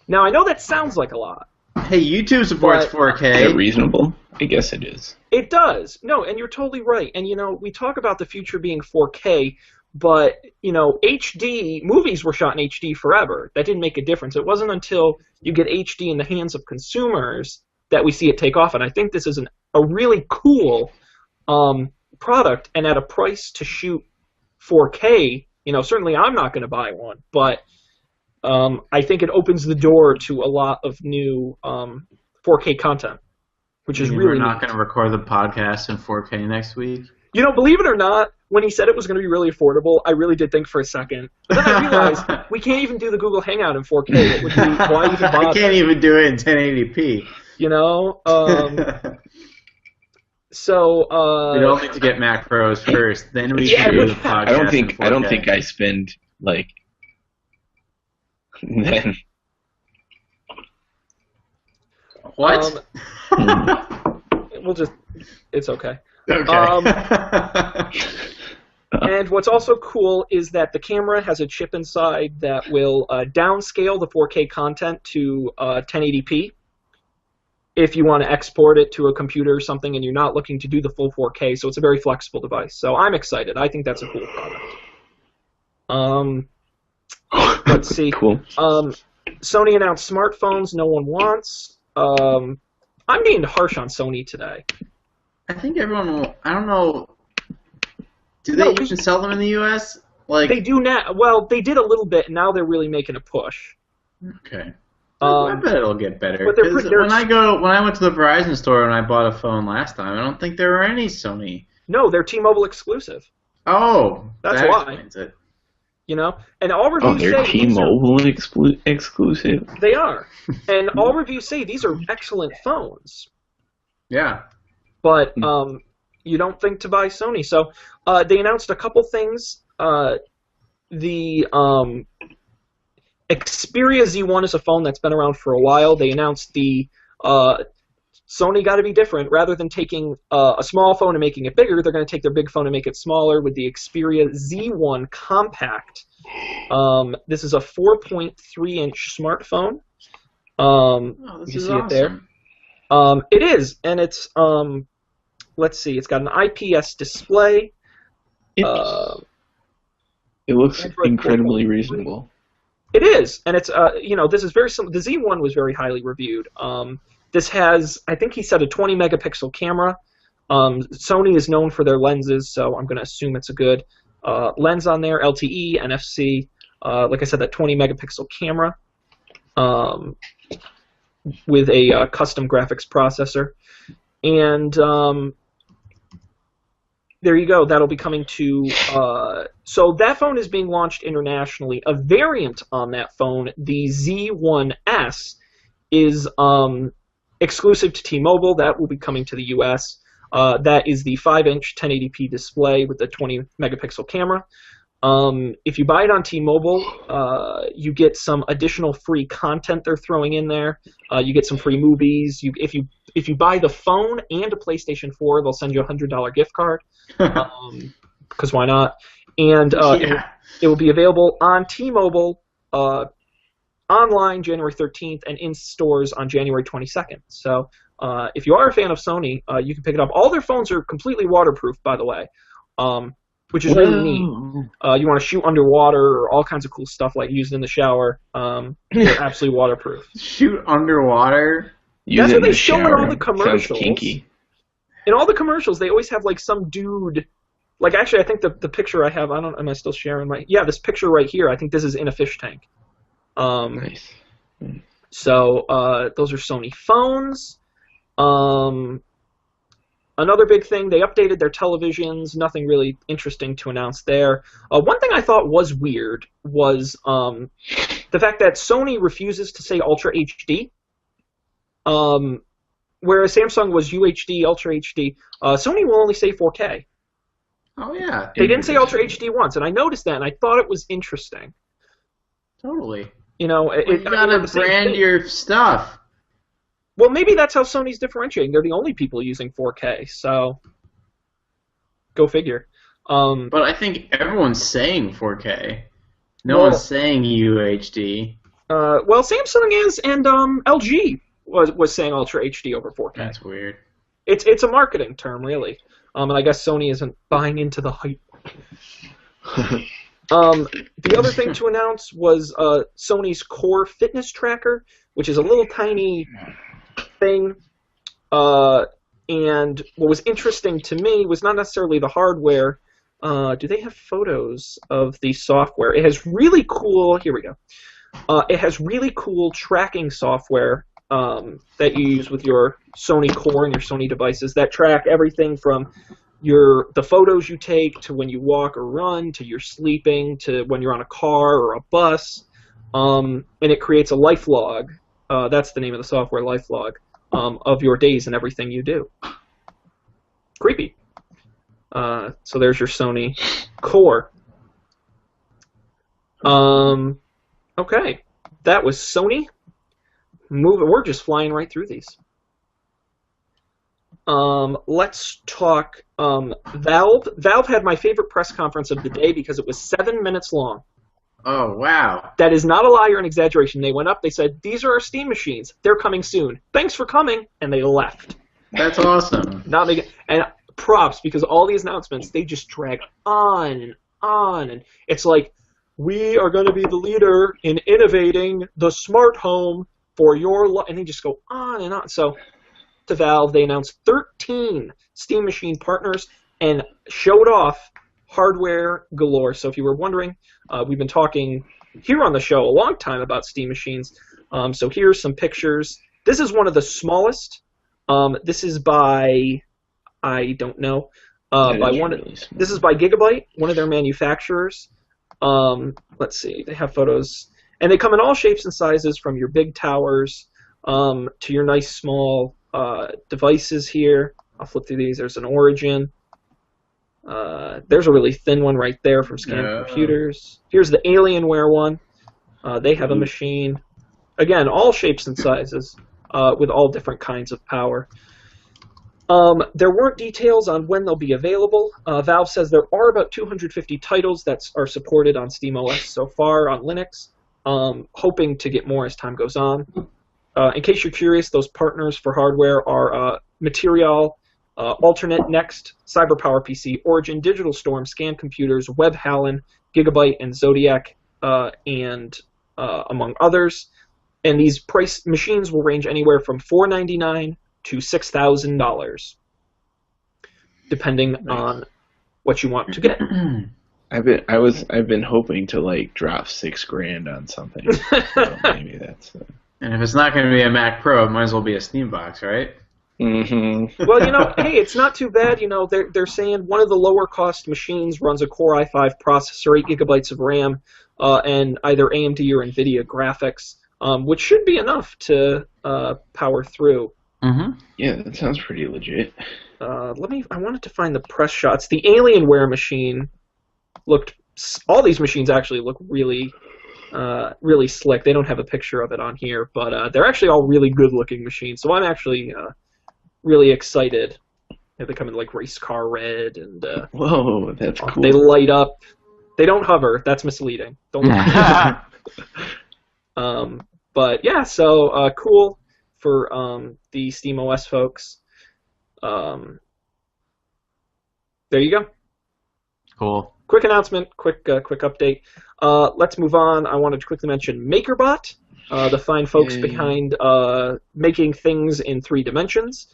Now, I know that sounds like a lot. Hey, YouTube supports 4K. Is that reasonable? I guess it is. It does. No, and you're totally right. And, you know, we talk about the future being 4K, but, you know, HD, movies were shot in HD forever. That didn't make a difference. It wasn't until you get HD in the hands of consumers that we see it take off. And I think this is a really cool product, and at a price to shoot 4K, you know, certainly I'm not going to buy one, but I think it opens the door to a lot of new 4K content, which is really We're not going to record the podcast in 4K next week? You know, believe it or not, when he said it was going to be really affordable, I really did think for a second. But then I realized we can't even do the Google Hangout in 4K. It would be, why even bother? I can't even do it in 1080p. You know? So we don't need to get Mac Pros first, then we can do the podcast. I don't think I spend like then. What? We'll just. It's okay. Okay. And what's also cool is that the camera has a chip inside that will downscale the 4K content to 1080p. If you want to export it to a computer or something and you're not looking to do the full 4K, so it's a very flexible device. So I'm excited. I think that's a cool product. Let's see. Cool. Sony announced smartphones no one wants. I'm being harsh on Sony today. I think everyone will. I don't know. Do they even sell them in the U.S.? Like they do now. Well, they did a little bit. And now they're really making a push. Okay. I bet it'll get better. But when I went to the Verizon store and I bought a phone last time, I don't think there were any Sony. No, they're T-Mobile exclusive. Oh, that's that why. Explains it. You know, and all reviews say they're T-Mobile exclusive. They are, and all reviews say these are excellent phones. Yeah. But you don't think to buy Sony. So they announced a couple things. The Xperia Z1 is a phone that's been around for a while. They announced the Sony got to be different. Rather than taking a small phone and making it bigger, they're going to take their big phone and make it smaller with the Xperia Z1 Compact. This is a 4.3-inch smartphone. This you is see awesome. it there. It is, and it's let's see, it's got an IPS display. It looks Android incredibly 4.3. reasonable. It is, and it's you know, this is very similar. The Z1 was very highly reviewed. This has, I think he said, a 20 megapixel camera. Sony is known for their lenses, so I'm going to assume it's a good lens on there. LTE, NFC. Like I said, that 20 megapixel camera. with a custom graphics processor. And there you go. That'll be coming to... so that phone is being launched internationally. A variant on that phone, the Z1S, is exclusive to T-Mobile. That will be coming to the U.S. That is the 5-inch 1080p display with the 20-megapixel camera. If you buy it on T-Mobile, you get some additional free content they're throwing in there. You get some free movies. If you buy the phone and a PlayStation 4, they'll send you a $100 gift card. Because why not? And it will be available on T-Mobile online January 13th and in stores on January 22nd. So if you are a fan of Sony, you can pick it up. All their phones are completely waterproof, by the way. Which is really neat. You want to shoot underwater or all kinds of cool stuff like used in the shower. They're absolutely waterproof. Shoot underwater? That's what they show in all the commercials. Sounds kinky. In all the commercials, they always have like some dude. Like actually, I think the picture I have. Am I still sharing my? Yeah, this picture right here. I think this is in a fish tank. Nice. So those are Sony phones. Another big thing, they updated their televisions. Nothing really interesting to announce there. One thing I thought was weird was the fact that Sony refuses to say Ultra HD, whereas Samsung was UHD, Ultra HD. Sony will only say 4K. Oh, yeah. They didn't say Ultra HD once, and I noticed that, and I thought it was interesting. Totally. You know, you gotta brand your stuff. Well, maybe that's how Sony's differentiating. They're the only people using 4K, so go figure. But I think everyone's saying 4K. No one's saying UHD. Well, Samsung is, and LG was saying Ultra HD over 4K. That's weird. It's a marketing term, really. And I guess Sony isn't buying into the hype. The other thing to announce was Sony's Core Fitness Tracker, which is a little tiny thing. And what was interesting to me was not necessarily the hardware. Do they have photos of the software? It has really cool... Here we go. It has really cool tracking software that you use with your Sony Core and your Sony devices that track everything from the photos you take to when you walk or run to your sleeping to when you're on a car or a bus. And it creates a life log. That's the name of the software, life log, of your days and everything you do. Creepy. So there's your Sony Core. Okay, that was Sony. We're just flying right through these. Let's talk Valve. Valve had my favorite press conference of the day because it was 7 minutes long. Oh, wow. That is not a lie or an exaggeration. They went up, they said, these are our Steam machines. They're coming soon. Thanks for coming, and they left. That's awesome. And props, because all these announcements, they just drag on and on. And it's like, we are going to be the leader in innovating the smart home for your life. And they just go on and on. So to Valve, they announced 13 Steam Machine partners and showed off hardware galore. So if you were wondering, we've been talking here on the show a long time about Steam Machines. So here's some pictures. This is one of the smallest. This is by, I don't know, this is by Gigabyte, one of their manufacturers. Let's see, they have photos. And they come in all shapes and sizes, from your big towers to your nice small devices here. I'll flip through these. There's an Origin. There's a really thin one right there from Scan Computers. Here's the Alienware one. They have a machine. Again, all shapes and sizes with all different kinds of power. There weren't details on when they'll be available. Valve says there are about 250 titles that are supported on SteamOS so far on Linux, hoping to get more as time goes on. In case you're curious, those partners for hardware are Material, Alternate, Next, CyberPower PC, Origin, Digital Storm, Scan Computers, WebHallen, Gigabyte, and Zodiac, and among others. And these price machines will range anywhere from $499 to $6,000, depending on what you want to get. I've been hoping to like drop $6,000 on something. So maybe that's. And if it's not going to be a Mac Pro, it might as well be a Steambox, right? Mm-hmm. Well, hey, it's not too bad. They're saying one of the lower cost machines runs a Core i5 processor, 8 gigabytes of RAM, and either AMD or NVIDIA graphics, which should be enough to power through. Mm-hmm. Yeah, that sounds pretty legit. I wanted to find the press shots. The Alienware machine all these machines actually look really, really slick. They don't have a picture of it on here, but they're actually all really good-looking machines. So I'm actually really excited. They come in like race car red, and whoa, that's cool. they light up. They don't hover. That's misleading. Don't. But yeah, so cool for the SteamOS folks. There you go. Cool. Quick announcement, quick update. Let's move on. I wanted to quickly mention MakerBot, the fine folks behind making things in 3 dimensions.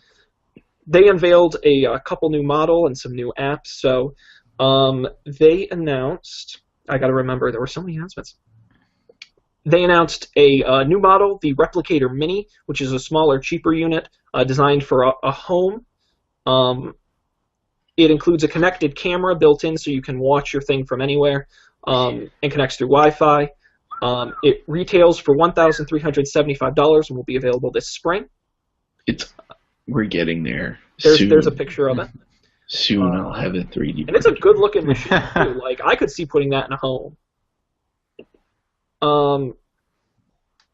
They unveiled a couple new model and some new apps. So they announced, I got to remember, there were so many announcements. They announced a new model, the Replicator Mini, which is a smaller, cheaper unit designed for a home. It includes a connected camera built in so you can watch your thing from anywhere, and connects through Wi-Fi. It retails for $1,375 and will be available this spring. We're getting there. There's a picture of it. Soon I'll have a 3D. And it's a good-looking machine, too. Like, I could see putting that in a home.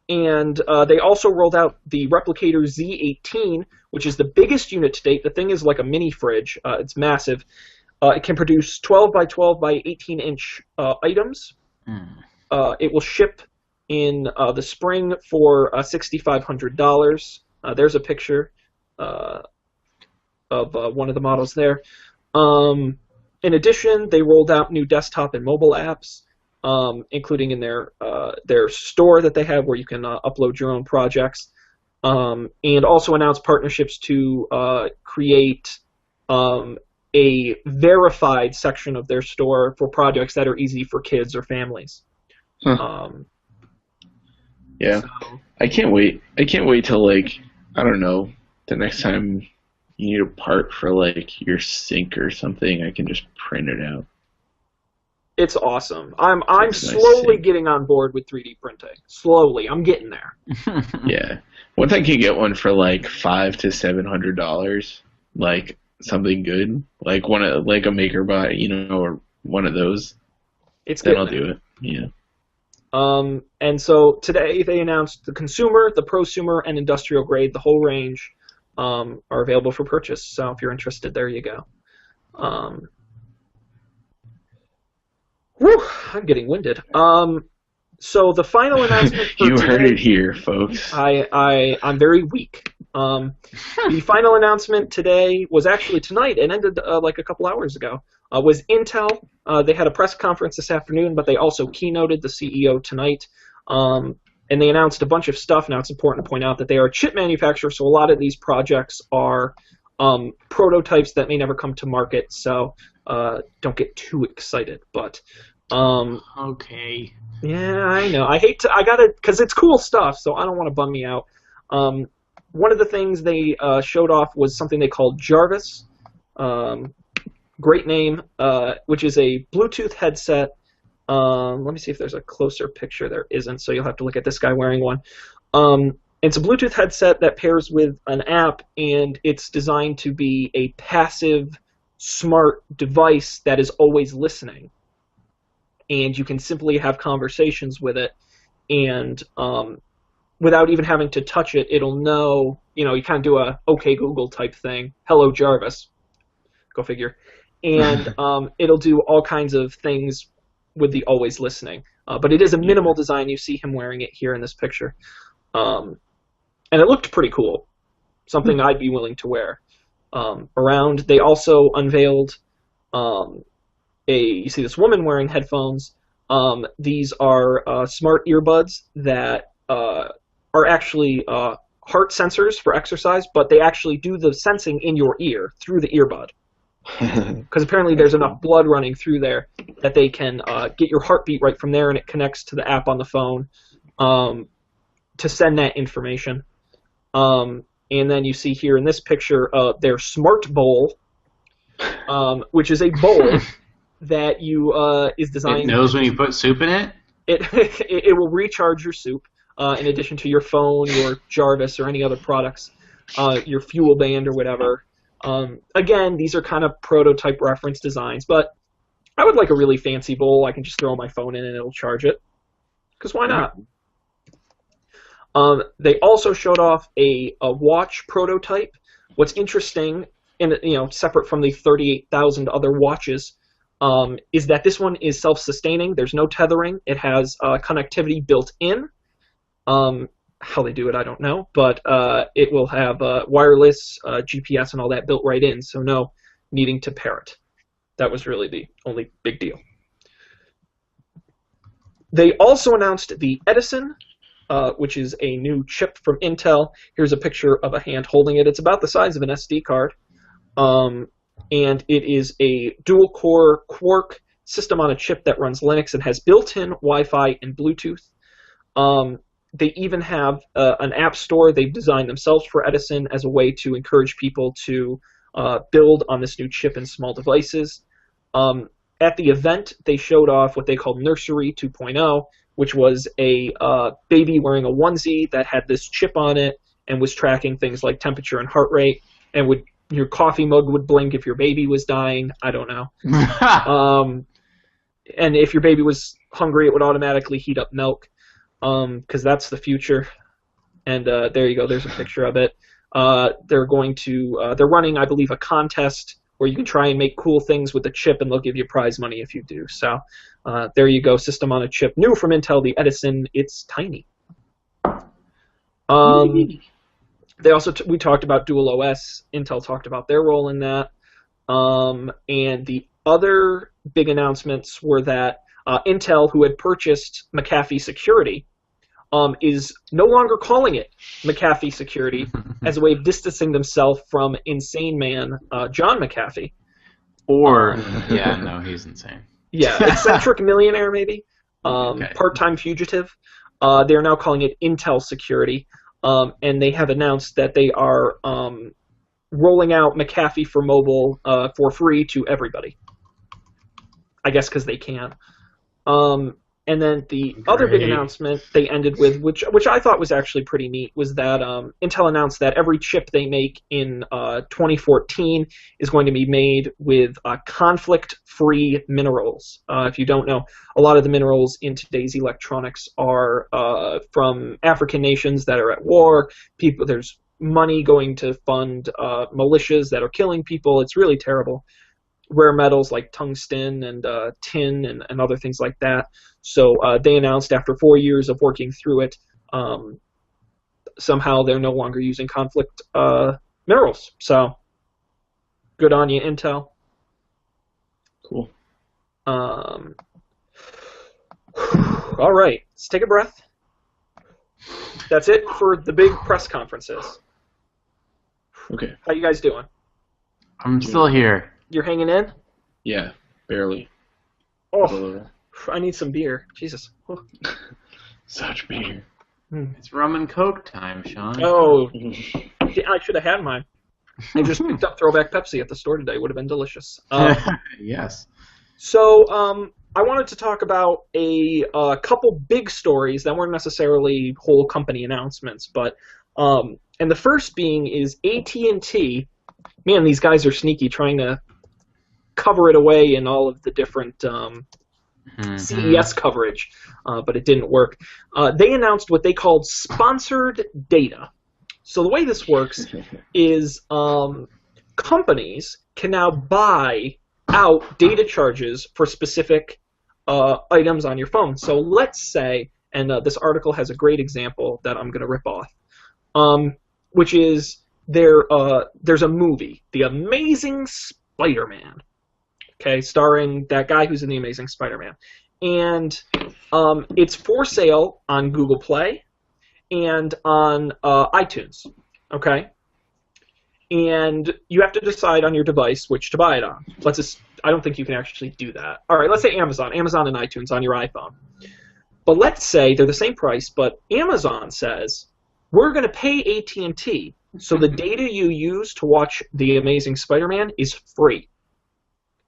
And they also rolled out the Replicator Z18, which is the biggest unit to date. The thing is like a mini fridge. It's massive. It can produce 12 by 12 by 18-inch items. It will ship in the spring for $6,500. There's a picture of one of the models there. In addition, they rolled out new desktop and mobile apps, including in their store that they have where you can upload your own projects, and also announced partnerships to create a verified section of their store for projects that are easy for kids or families. Yeah, so. I can't wait. I can't wait till, like, I don't know, the next time you need a part for, like, your sink or something, I can just print it out. It's awesome. I'm slowly getting on board with 3D printing. Slowly, I'm getting there. Yeah, once I can get one for like $500 to $700, like something good, like a MakerBot, or one of those. Then I'll do it. Yeah. And so today they announced the consumer, the prosumer, and industrial grade, the whole range, are available for purchase. So if you're interested, there you go. Whew, I'm getting winded. So the final announcement for you today, heard it here, folks. I'm very weak. The final announcement today was actually tonight and ended like a couple hours ago. Was Intel. They had a press conference this afternoon, but they also keynoted the CEO tonight. And they announced a bunch of stuff. Now it's important to point out that they are a chip manufacturer, so a lot of these projects are prototypes that may never come to market. So don't get too excited. But okay. Yeah, I know. I gotta, because it's cool stuff, so I don't want to bum me out. One of the things they showed off was something they called Jarvis. Great name, which is a Bluetooth headset. Let me see if there's a closer picture. There isn't, so you'll have to look at this guy wearing one. It's a Bluetooth headset that pairs with an app, and it's designed to be a passive, smart device that is always listening. And you can simply have conversations with it, and without even having to touch it, it'll know, you kind of do a OK Google type thing. Hello, Jarvis. Go figure. And it'll do all kinds of things with the always listening. But it is a minimal design. You see him wearing it here in this picture. And it looked pretty cool. Something I'd be willing to wear around. They also unveiled you see this woman wearing headphones. These are smart earbuds that are actually heart sensors for exercise, but they actually do the sensing in your ear through the earbud. Because apparently there's enough blood running through there that they can get your heartbeat right from there, and it connects to the app on the phone. to send that information. And then you see here in this picture their Smart Bowl, which is a bowl that is designed. It knows when you put soup in it? It will recharge your soup, in addition to your phone, your Jarvis, or any other products, your fuel band or whatever. Again, these are kind of prototype reference designs, but I would like a really fancy bowl I can just throw my phone in and it'll charge it. Because why not? They also showed off a watch prototype. What's interesting, and separate from the 38,000 other watches, is that this one is self-sustaining. There's no tethering. It has connectivity built in. How they do it, I don't know, but it will have wireless, GPS, and all that built right in, so no needing to pair it. That was really the only big deal. They also announced the Edison, which is a new chip from Intel. Here's a picture of a hand holding it. It's about the size of an SD card. And it is a dual-core Quark system on a chip that runs Linux and has built-in Wi-Fi and Bluetooth. They even have an app store they've designed themselves for Edison as a way to encourage people to build on this new chip in small devices. At the event, they showed off what they called Nursery 2.0, which was a baby wearing a onesie that had this chip on it and was tracking things like temperature and heart rate, and your coffee mug would blink if your baby was dying. I don't know. And if your baby was hungry, it would automatically heat up milk, because that's the future. And there you go. There's a picture of it. They're running, I believe, a contest where you can try and make cool things with the chip, and they'll give you prize money if you do. So there you go. System on a chip. New from Intel, the Edison. It's tiny. They also we talked about Dual OS. Intel talked about their role in that. And the other big announcements were that Intel, who had purchased McAfee Security, is no longer calling it McAfee Security as a way of distancing themselves from insane man John McAfee. Or, yeah, no, he's insane. Yeah, eccentric millionaire maybe, part-time fugitive. They're now calling it Intel Security, and they have announced that they are rolling out McAfee for mobile for free to everybody. I guess because they can. And then the other big announcement they ended with, which I thought was actually pretty neat, was that Intel announced that every chip they make in 2014 is going to be made with conflict-free minerals. If you don't know, a lot of the minerals in today's electronics are from African nations that are at war. There's money going to fund militias that are killing people. It's really terrible. Rare metals like tungsten and tin and other things like that. So they announced after 4 years of working through it, somehow they're no longer using conflict minerals. So good on you, Intel. Cool. All right, let's take a breath. That's it for the big press conferences. Okay. How you guys doing? I'm still here. You're hanging in? Yeah, barely. Oh, I need some beer. Jesus. Oh. Such beer. It's rum and coke time, Sean. Oh, yeah, I should have had mine. I just picked up Throwback Pepsi at the store today. Would have been delicious. Yes. So I wanted to talk about a couple big stories that weren't necessarily whole company announcements, but and the first being is AT&T. Man, these guys are sneaky, trying to cover it away in all of the different CES coverage, but it didn't work. They announced what they called sponsored data. So the way this works is companies can now buy out data charges for specific items on your phone. So let's say, and this article has a great example that I'm going to rip off, which is there's a movie, The Amazing Spider-Man, okay, starring that guy who's in The Amazing Spider-Man. And it's for sale on Google Play and on iTunes, okay? And you have to decide on your device which to buy it on. I don't think you can actually do that. All right, let's say Amazon and iTunes on your iPhone. But let's say they're the same price, but Amazon says, we're going to pay AT&T, so the data you use to watch The Amazing Spider-Man is free.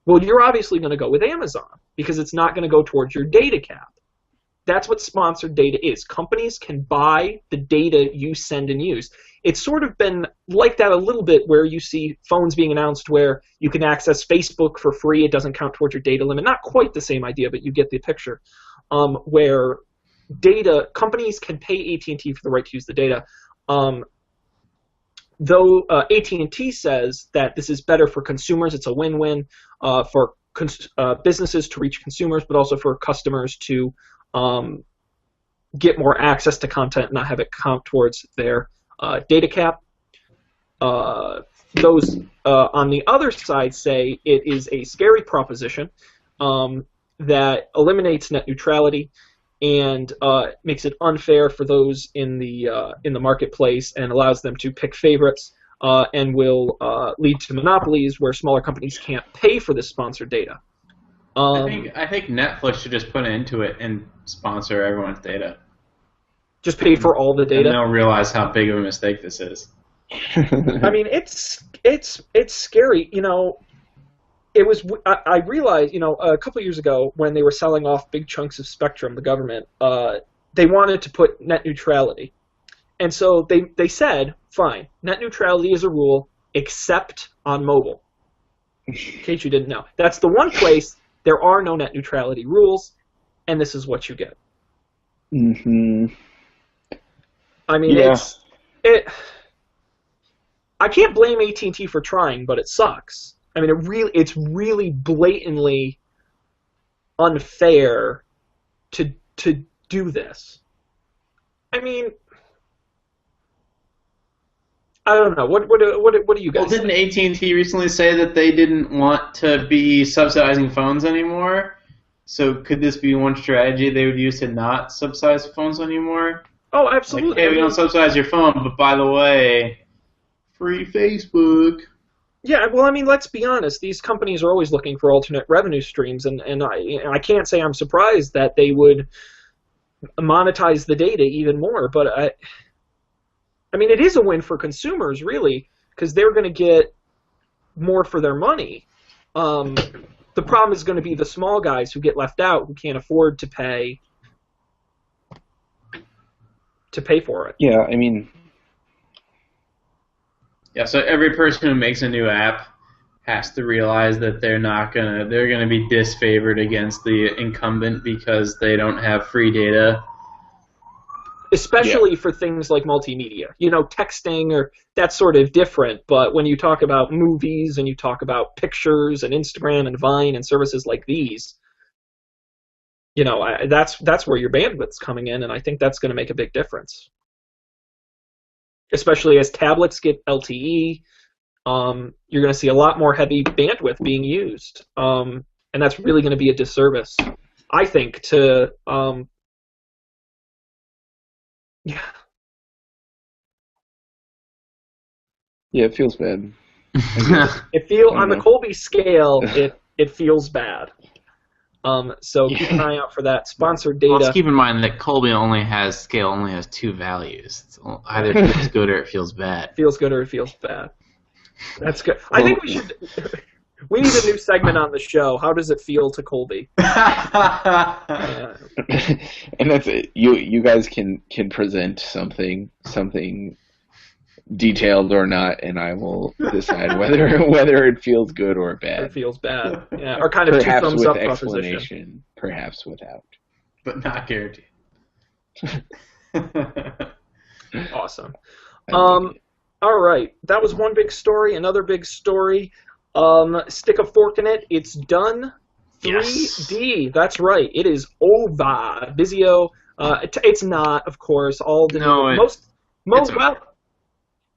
Well, you're obviously going to go with Amazon because it's not going to go towards your data cap. That's what sponsored data is. Companies can buy the data you send and use. It's sort of been like that a little bit where you see phones being announced where you can access Facebook for free. It doesn't count towards your data limit. Not quite the same idea, but you get the picture. Where data companies can pay AT&T for the right to use the data. Though AT&T says that this is better for consumers, it's a win-win for businesses to reach consumers, but also for customers to get more access to content and not have it count towards their data cap. Those on the other side say it is a scary proposition that eliminates net neutrality and makes it unfair for those in the marketplace and allows them to pick favorites and will lead to monopolies where smaller companies can't pay for this sponsored data. I think Netflix should just put it into it and sponsor everyone's data. Just pay for all the data. And they'll realize how big of a mistake this is. I mean, it's scary. You know, I realized, you know, a couple of years ago when they were selling off big chunks of spectrum, the government, they wanted to put net neutrality. And so they said, fine, net neutrality is a rule except on mobile. In case you didn't know. That's the one place there are no net neutrality rules, and this is what you get. Mm-hmm. I mean, yeah. I can't blame AT&T for trying, but it sucks. I mean, it's really blatantly unfair to do this. I mean, I don't know. What do you guys? Well, didn't AT&T recently say that they didn't want to be subsidizing phones anymore? So could this be one strategy they would use to not subsidize phones anymore? Oh, absolutely. Like, hey, we don't subsidize your phone, but by the way, free Facebook. Yeah, well, I mean, let's be honest. These companies are always looking for alternate revenue streams, and I can't say I'm surprised that they would monetize the data even more. But I mean, it is a win for consumers, really, because they're going to get more for their money. The problem is going to be the small guys who get left out, who can't afford to pay for it. Yeah, I mean. Yeah, so every person who makes a new app has to realize that they're gonna be disfavored against the incumbent because they don't have free data. Especially for things like multimedia. You know, texting or that's sort of different, but when you talk about movies and you talk about pictures and Instagram and Vine and services like these, you know, that's where your bandwidth's coming in, and I think that's going to make a big difference. Especially as tablets get LTE, you're going to see a lot more heavy bandwidth being used, and that's really going to be a disservice, I think, to yeah. Yeah, it feels bad. On the Colby scale, it feels bad. So keep an eye out for that. Sponsored data. Well, let's keep in mind that Colby only has two values. It's either it feels good or it feels bad. Feels good or it feels bad. That's good. I think we need a new segment on the show. How does it feel to Colby? And that's it. You guys can present something detailed or not, and I will decide whether it feels good or bad. It feels bad. Yeah, or kind of perhaps two thumbs with up explanation, proposition. perhaps without. But not guaranteed. Awesome. All right, that was one big story. Another big story. Stick a fork in it. It's done. 3D. Yes. That's right. It is over. Vizio. It's not, of course.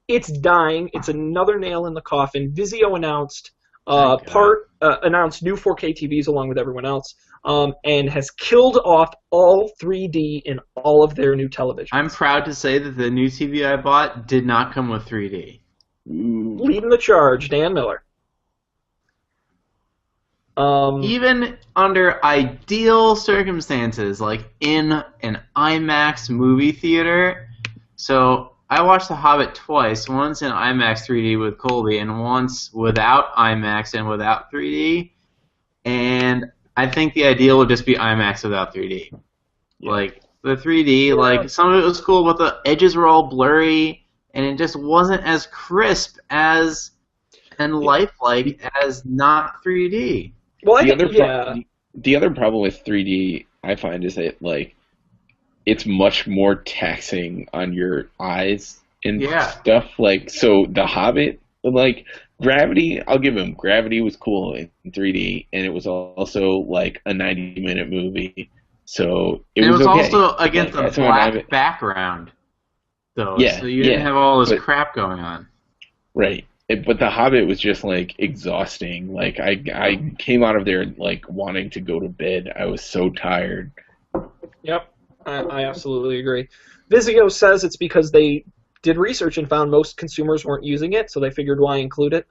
It's dying. It's another nail in the coffin. Vizio announced announced new 4K TVs along with everyone else, and has killed off all 3D in all of their new televisions. I'm proud to say that the new TV I bought did not come with 3D. Leading the charge, Dan Miller. Even under ideal circumstances, like in an IMAX movie theater. So I watched The Hobbit twice, once in IMAX 3D with Colby, and once without IMAX and without 3D. And I think the ideal would just be IMAX without 3D. Yeah. Like, the 3D, like, some of it was cool, but the edges were all blurry, and it just wasn't as crisp as and lifelike as not 3D. Well, the other problem with 3D, I find, is that, like, it's much more taxing on your eyes and stuff. Like, so The Hobbit, like, Gravity, I'll give him. Gravity was cool in 3D, and it was also, like, a 90-minute movie. So it was okay. Also against a black background, though. Yeah, so you didn't have all this crap going on. Right. But The Hobbit was just, like, exhausting. Like, I came out of there, like, wanting to go to bed. I was so tired. Yep, I absolutely agree. Vizio says it's because they did research and found most consumers weren't using it, so they figured why include it.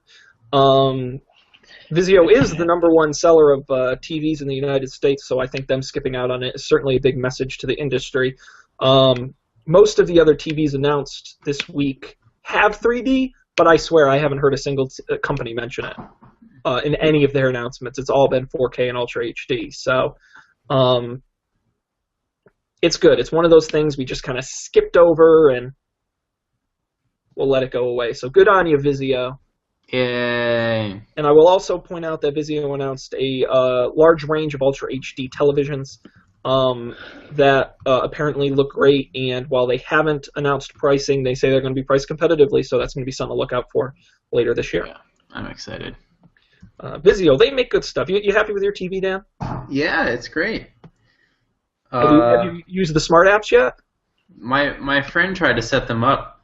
Vizio is the #1 seller of TVs in the United States, so I think them skipping out on it is certainly a big message to the industry. Most of the other TVs announced this week have 3D, but I swear I haven't heard a single company mention it in any of their announcements. It's all been 4K and Ultra HD. So it's good. It's one of those things we just kind of skipped over, and we'll let it go away. So good on you, Vizio. Yay. And I will also point out that Vizio announced a large range of Ultra HD televisions that apparently look great, and while they haven't announced pricing, they say they're going to be priced competitively, so that's going to be something to look out for later this year. Yeah, I'm excited. Vizio, they make good stuff. You happy with your TV, Dan? Yeah, it's great. Have you used the smart apps yet? My friend tried to set them up,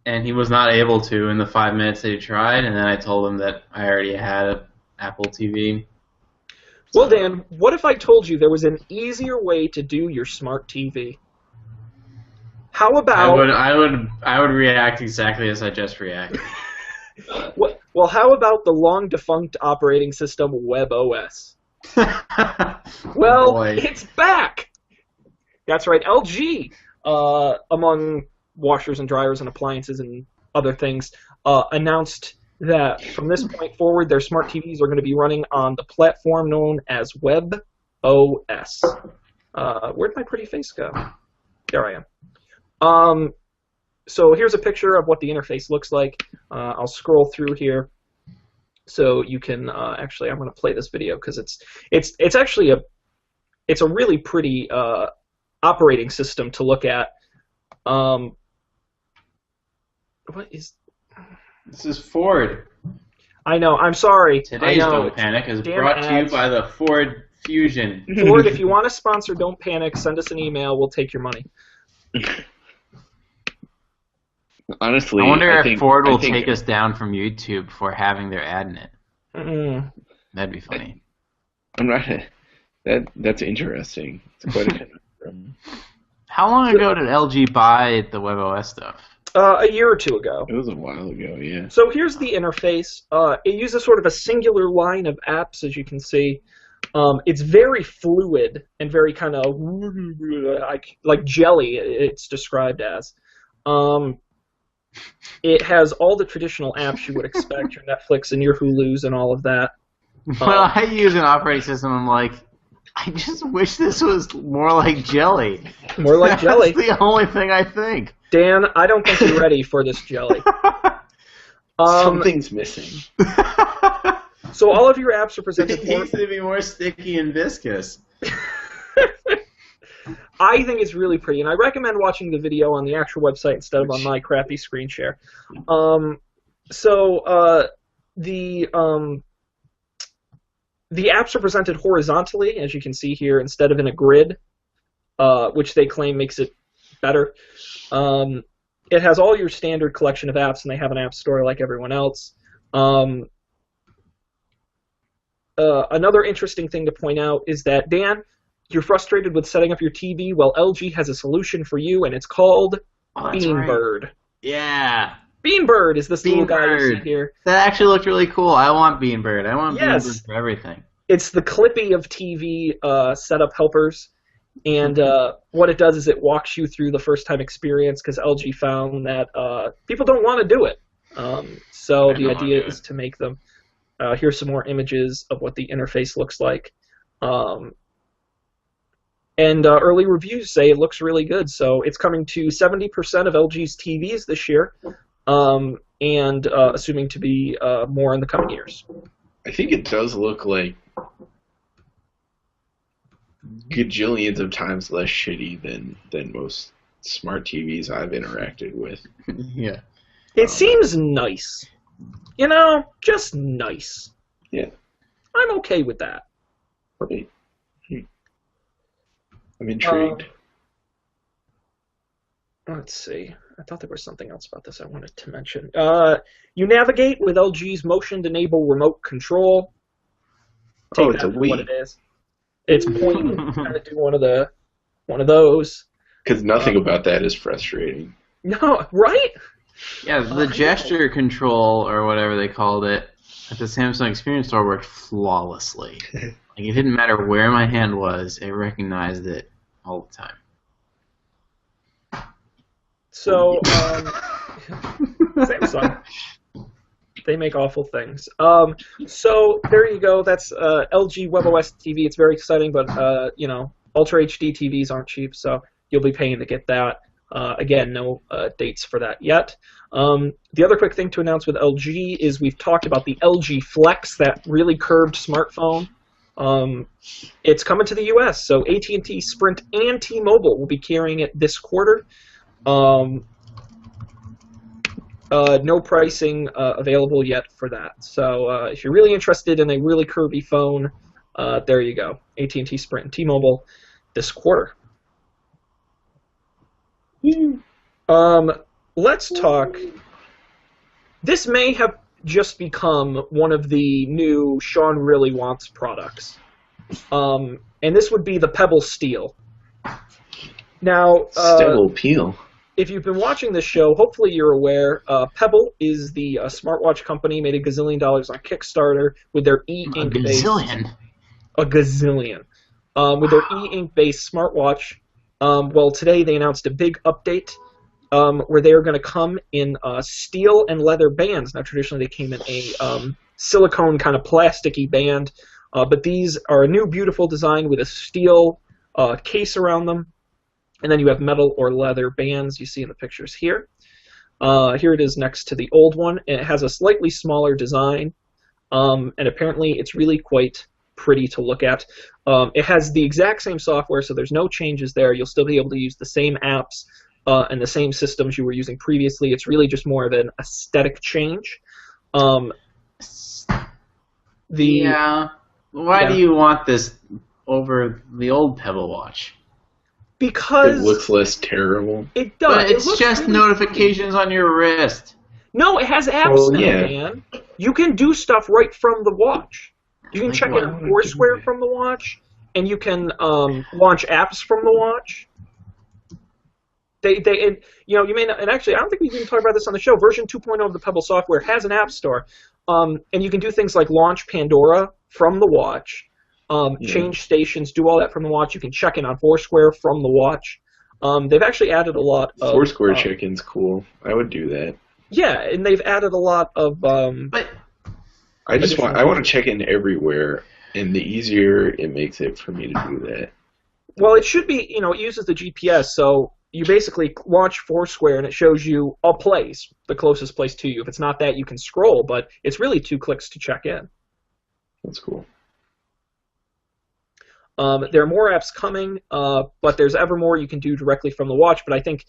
and he was not able to in the 5 minutes that he tried, and then I told him that I already had an Apple TV. Well, Dan, what if I told you there was an easier way to do your smart TV? How about... I would react exactly as I just reacted. Well, how about the long-defunct operating system WebOS? Well, it's back! That's right, LG, among washers and dryers and appliances and other things, announced that from this point forward, their smart TVs are going to be running on the platform known as WebOS. Where'd my pretty face go? There I am. So here's a picture of what the interface looks like. I'll scroll through here so you can actually. I'm going to play this video because it's actually a really pretty operating system to look at. What is? This is Ford. I know. I'm sorry. Today's Don't Panic is brought to you by the Ford Fusion. Ford, if you want to sponsor Don't Panic, send us an email. We'll take your money. Honestly, I wonder if Ford will take us down from YouTube for having their ad in it. Mm-mm. That'd be funny. I'm not. That's interesting. It's quite a conundrum. How long ago did LG buy the WebOS stuff? A year or two ago. It was a while ago, yeah. So here's the interface. It uses sort of a singular line of apps, as you can see. It's very fluid and very kind of like jelly, it's described as. It has all the traditional apps you would expect, your Netflix and your Hulus and all of that. Well, I use an operating system, I'm like, I just wish this was more like jelly. More like jelly. That's the only thing I think. Dan, I don't think you're ready for this jelly. Something's missing. So all of your apps are presented. It needs to be more sticky and viscous. I think it's really pretty, and I recommend watching the video on the actual website instead of on my crappy screen share. The apps are presented horizontally, as you can see here, instead of in a grid, which they claim makes it better. It has all your standard collection of apps, and they have an app store like everyone else. Another interesting thing to point out is that, Dan, you're frustrated with setting up your TV. Well, LG has a solution for you, and it's called Beanbird. Right. Yeah. Beanbird is this little guy you see here. That actually looked really cool. I want Beanbird. I want Beanbird for everything. it's the Clippy of TV setup helpers. And what it does is it walks you through the first-time experience because LG found that people don't want to do it. So the idea is to make them. Here's some more images of what the interface looks like. And early reviews say it looks really good. So it's coming to 70% of LG's TVs this year, and assuming to be more in the coming years. I think it does look like gajillions of times less shitty than most smart TVs I've interacted with. Yeah. It seems nice. You know, just nice. Yeah. I'm okay with that. Right. I'm intrigued. Let's see. I thought there was something else about this I wanted to mention. You navigate with LG's motion-enabled remote control. Take It's a Wii. what it is. It's pointing kind of do one of those. Because nothing about that is frustrating. No, right? Yeah, the gesture control, or whatever they called it, at the Samsung Experience Store worked flawlessly. Like, it didn't matter where my hand was, it recognized it all the time. So, Samsung. They make awful things. So there you go. That's LG WebOS TV. It's very exciting, but you know, Ultra HD TVs aren't cheap, so you'll be paying to get that. Again, no dates for that yet. The other quick thing to announce with LG is we've talked about the LG Flex, that really curved smartphone. It's coming to the U.S., so AT&T, Sprint, and T-Mobile will be carrying it this quarter. No pricing available yet for that. So if you're really interested in a really curvy phone, there you go. AT&T, Sprint, and T-Mobile this quarter. Let's talk. This may have just become one of the new Sean Really Wants products. And this would be the Pebble Steel. Now, Still peel. if you've been watching this show, hopefully you're aware, Pebble is the smartwatch company, made $1 gazillion on Kickstarter with their e-ink based... A gazillion. With their e-ink based smartwatch. Well, today they announced a big update where they are going to come in steel and leather bands. Now, traditionally they came in a silicone kind of plasticky band, but these are a new beautiful design with a steel case around them. And then you have metal or leather bands you see in the pictures here. Here it is next to the old one, and it has a slightly smaller design, and apparently it's really quite pretty to look at. It has the exact same software, so there's no changes there. You'll still be able to use the same apps and the same systems you were using previously. It's really just more of an aesthetic change. Yeah. Why do you want this over the old Pebble watch? Because it looks less terrible. It does. But it's just really notifications on your wrist. No, it has apps now, man. You can do stuff right from the watch. You can check in on Foursquare from the watch, and you can launch apps from the watch. You may not, and actually, I don't think we even talked about this on the show. Version 2.0 of the Pebble software has an app store, and you can do things like launch Pandora from the watch. Change stations, do all that from the watch. You can check in on Foursquare from the watch. They've actually added a lot of... Foursquare check-in's cool. I would do that. Yeah, and they've added a lot of... but I want to check in everywhere, and the easier it makes it for me to do that. Well, it should be, it uses the GPS, so you basically launch Foursquare, and it shows you a place, the closest place to you. If it's not that, you can scroll, but it's really 2 clicks to check in. That's cool. There are more apps coming, but there's ever more you can do directly from the watch. But I think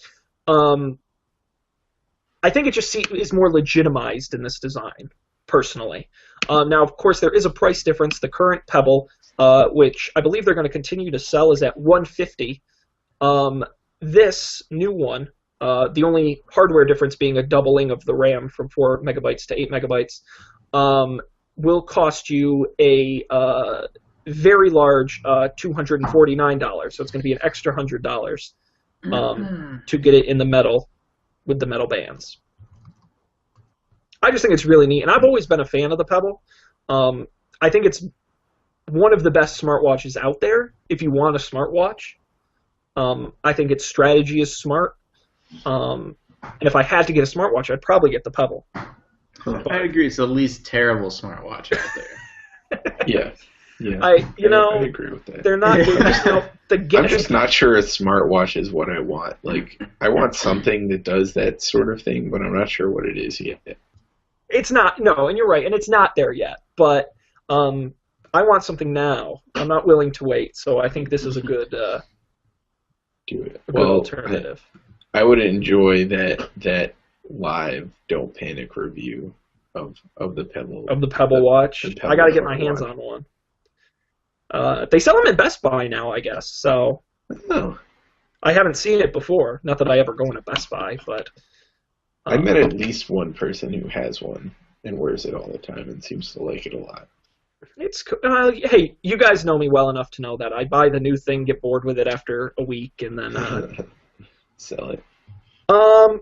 it just is more legitimized in this design, personally. Now, of course, there is a price difference. The current Pebble, which I believe they're going to continue to sell, is at $150. This new one, the only hardware difference being a doubling of the RAM from 4 megabytes to 8 megabytes, will cost you a very large $249. So it's going to be an extra $100 to get it in the metal with the metal bands. I just think it's really neat, and I've always been a fan of the Pebble. I think it's one of the best smartwatches out there if you want a smartwatch. I think its strategy is smart. And if I had to get a smartwatch, I'd probably get the Pebble. I agree. It's the least terrible smartwatch out there. Yeah. I agree with that. They're not. I'm just not sure a smartwatch is what I want. Like, I want something that does that sort of thing, but I'm not sure what it is yet. It's not. No, and you're right, and it's not there yet. But I want something now. I'm not willing to wait. So I think this is a good. Do it. A good alternative. I would enjoy that live Don't Panic review of the Pebble. Of the Pebble watch. I got to get my hands on one. They sell them at Best Buy now, I guess. So I haven't seen it before. Not that I ever go into Best Buy, but I met at least one person who has one and wears it all the time and seems to like it a lot. It's hey, you guys know me well enough to know that I buy the new thing, get bored with it after a week, and then sell it. Well,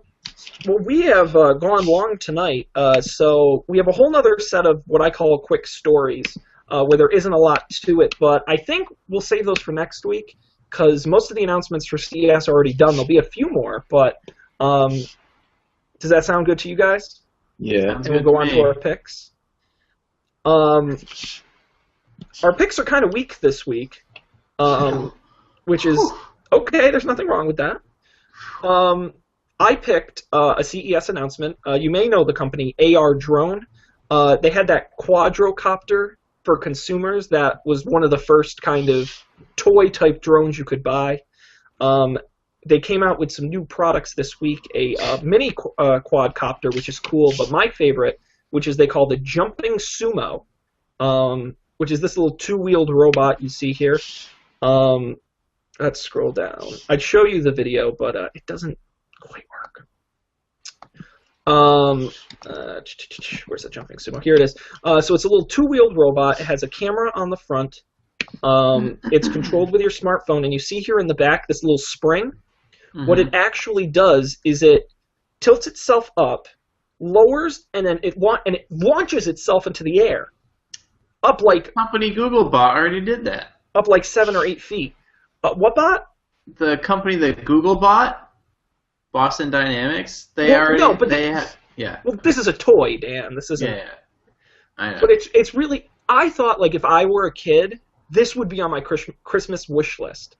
we have gone long tonight, so we have a whole other set of what I call quick stories, where there isn't a lot to it, but I think we'll save those for next week, because most of the announcements for CES are already done. There'll be a few more, but does that sound good to you guys? Yeah. And we'll go on to our picks. Our picks are kind of weak this week, which is okay. There's nothing wrong with that. I picked a CES announcement. You may know the company AR Drone. They had that quadrocopter for consumers that was one of the first kind of toy-type drones you could buy. They came out with some new products this week, a mini quadcopter, which is cool, but my favorite, which is they call the Jumping Sumo, which is this little two-wheeled robot you see here. Let's scroll down. I'd show you the video, but it doesn't quite work. Where's the Jumping Sumo? Here it is. So it's a little two-wheeled robot. It has a camera on the front. It's controlled with your smartphone, and you see here in the back this little spring. Mm-hmm. What it actually does is it tilts itself up, lowers, and then it launches itself into the air. Up like... The company Googlebot already did that. Up like 7 or 8 feet. What bot? The company that Googlebot, Boston Dynamics, they yeah. Well, this is a toy, Dan. This isn't... Yeah, I know. But it's really... I thought, like, if I were a kid, this would be on my Christmas wish list.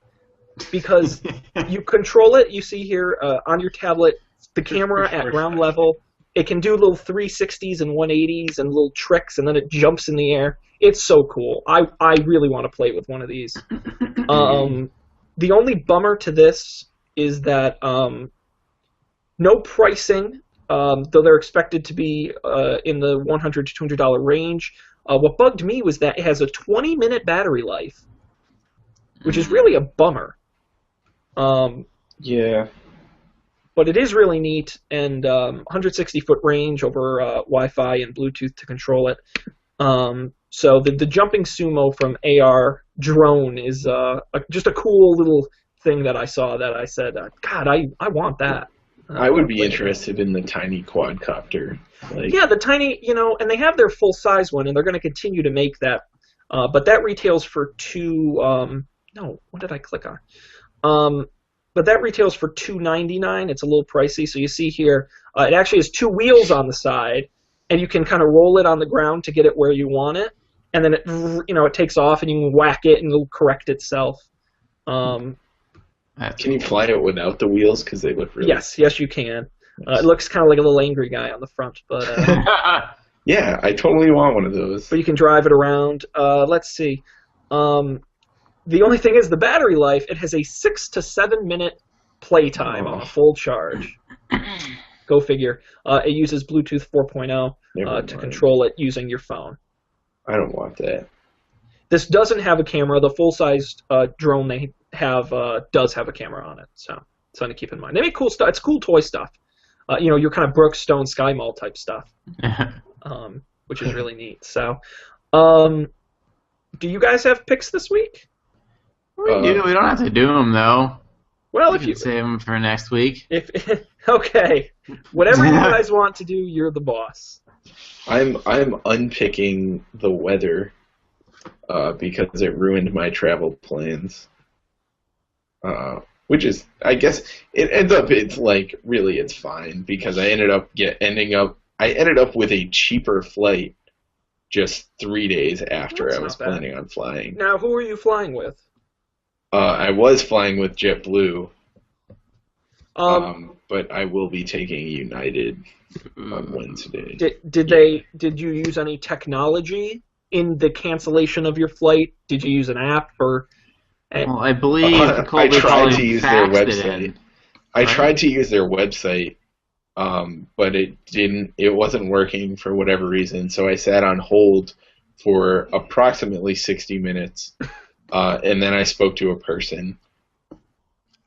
Because you control it, you see here, on your tablet, the camera at ground level. It can do little 360s and 180s and little tricks, and then it jumps in the air. It's so cool. I really want to play with one of these. The only bummer to this is that no pricing, though they're expected to be in the $100 to $200 range. What bugged me was that it has a 20-minute battery life, which is really a bummer. Yeah. But it is really neat, and 160-foot range over Wi-Fi and Bluetooth to control it. So the Jumping Sumo from AR Drone is just a cool little thing that I saw that I said, God, I want that. I would be interested in the tiny quadcopter. Yeah, the tiny, and they have their full-size one, and they're going to continue to make that. But that retails for what did I click on? But that retails for $299. It's a little pricey. So you see here, it actually has 2 wheels on the side, and you can kind of roll it on the ground to get it where you want it. And then it takes off, and you can whack it, and it'll correct itself. Can you fly it without the wheels? Because they look really... Yes, you can. It looks kind of like a little angry guy on the front, but... Yeah, I totally want one of those. But you can drive it around. Let's see. The only thing is the battery life. It has a 6 to 7 minute playtime on a full charge. Go figure. It uses Bluetooth 4.0 to control it using your phone. I don't want that. This doesn't have a camera. The full-sized drone they have does have a camera on it, so something to keep in mind. They make cool stuff. It's cool toy stuff. Your kind of Brookstone Sky Mall type stuff, which is really neat. So, do you guys have picks this week? We do. We don't have to do them though. Well, if you save them for next week. Okay, whatever you guys want to do, you're the boss. I'm unpicking the weather because it ruined my travel plans. Which is, I guess, it ends up it's like really it's fine because I ended up with a cheaper flight just 3 days after That's I was not bad. planning on flying. Now, who are you flying with? I was flying with JetBlue, but I will be taking United on Wednesday. Did you use any technology in the cancellation of your flight? Did you use an app or? Well, I believe I Colby tried probably to use their faxed it website. in. I tried to use their website, but it wasn't working for whatever reason, so I sat on hold for approximately 60 minutes, and then I spoke to a person.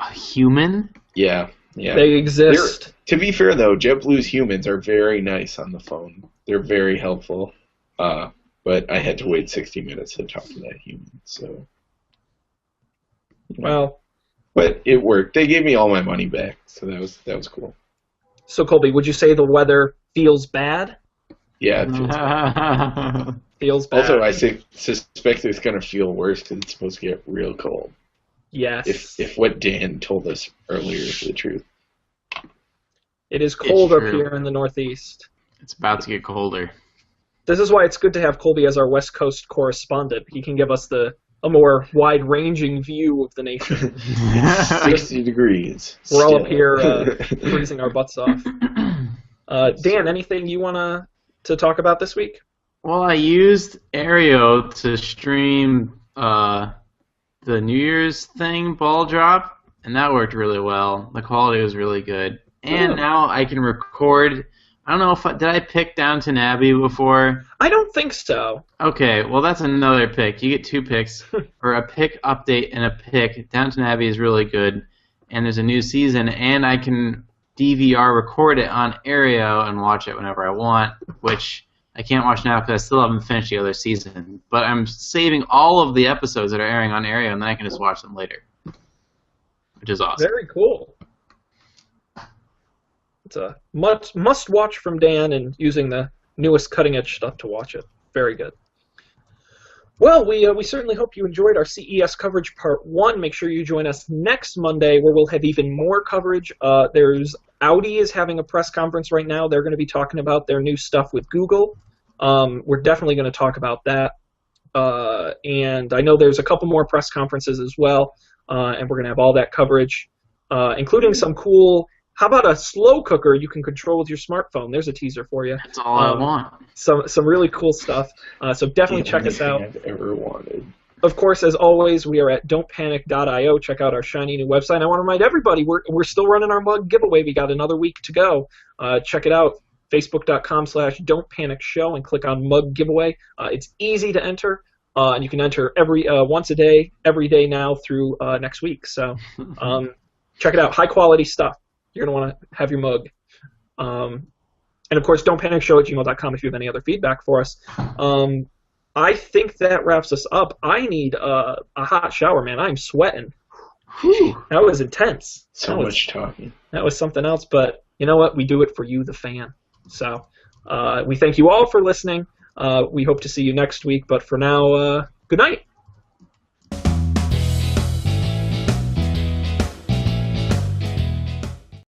A human? Yeah. They exist. To be fair, though, JetBlue's humans are very nice on the phone. They're very helpful, but I had to wait 60 minutes to talk to that human, so... Well, but it worked. They gave me all my money back, so that was cool. so Colby, would you say the weather feels bad? Yeah, it feels bad. Feels bad. Also, I suspect it's going to feel worse because it's supposed to get real cold. Yes. If what Dan told us earlier is the truth. It is cold up true. here in the Northeast. It's about to get colder. This is why it's good to have Colby as our West Coast correspondent. He can give us a more wide-ranging view of the nation. 60 degrees. We're all still. up here freezing our butts off. Dan, anything you want to talk about this week? Well, I used Aereo to stream the New Year's thing, Ball Drop, and that worked really well. The quality was really good. And now I can record... I don't know did I pick Downton Abbey before? I don't think so. Okay, well that's another pick. You get 2 picks, or a pick update and a pick. Downton Abbey is really good, and there's a new season, and I can DVR record it on Aereo and watch it whenever I want, which I can't watch now because I still haven't finished the other season. But I'm saving all of the episodes that are airing on Aereo, and then I can just watch them later, which is awesome. Very cool. It's a must-watch from Dan, and using the newest cutting-edge stuff to watch it. Very good. Well, we certainly hope you enjoyed our CES coverage part 1. Make sure you join us next Monday, where we'll have even more coverage. Audi is having a press conference right now. They're going to be talking about their new stuff with Google. We're definitely going to talk about that. And I know there's a couple more press conferences as well, and we're going to have all that coverage, including some cool... How about a slow cooker you can control with your smartphone? There's a teaser for you. That's all I want. Some really cool stuff. So definitely check us out. I've ever wanted. Of course, as always, we are at don'tpanic.io. Check out our shiny new website. I want to remind everybody we're still running our mug giveaway. We got another week to go. Check it out. Facebook.com/don'tpanicshow and click on mug giveaway. It's easy to enter. And you can enter once a day, every day now through next week. So check it out. High quality stuff. You're going to want to have your mug. And, of course, don'tpanicshow@gmail.com if you have any other feedback for us. I think that wraps us up. I need a hot shower, man. I'm sweating. Whew, that was intense. So much talking. That was something else. But you know what? We do it for you, the fan. So we thank you all for listening. We hope to see you next week. But for now, good night.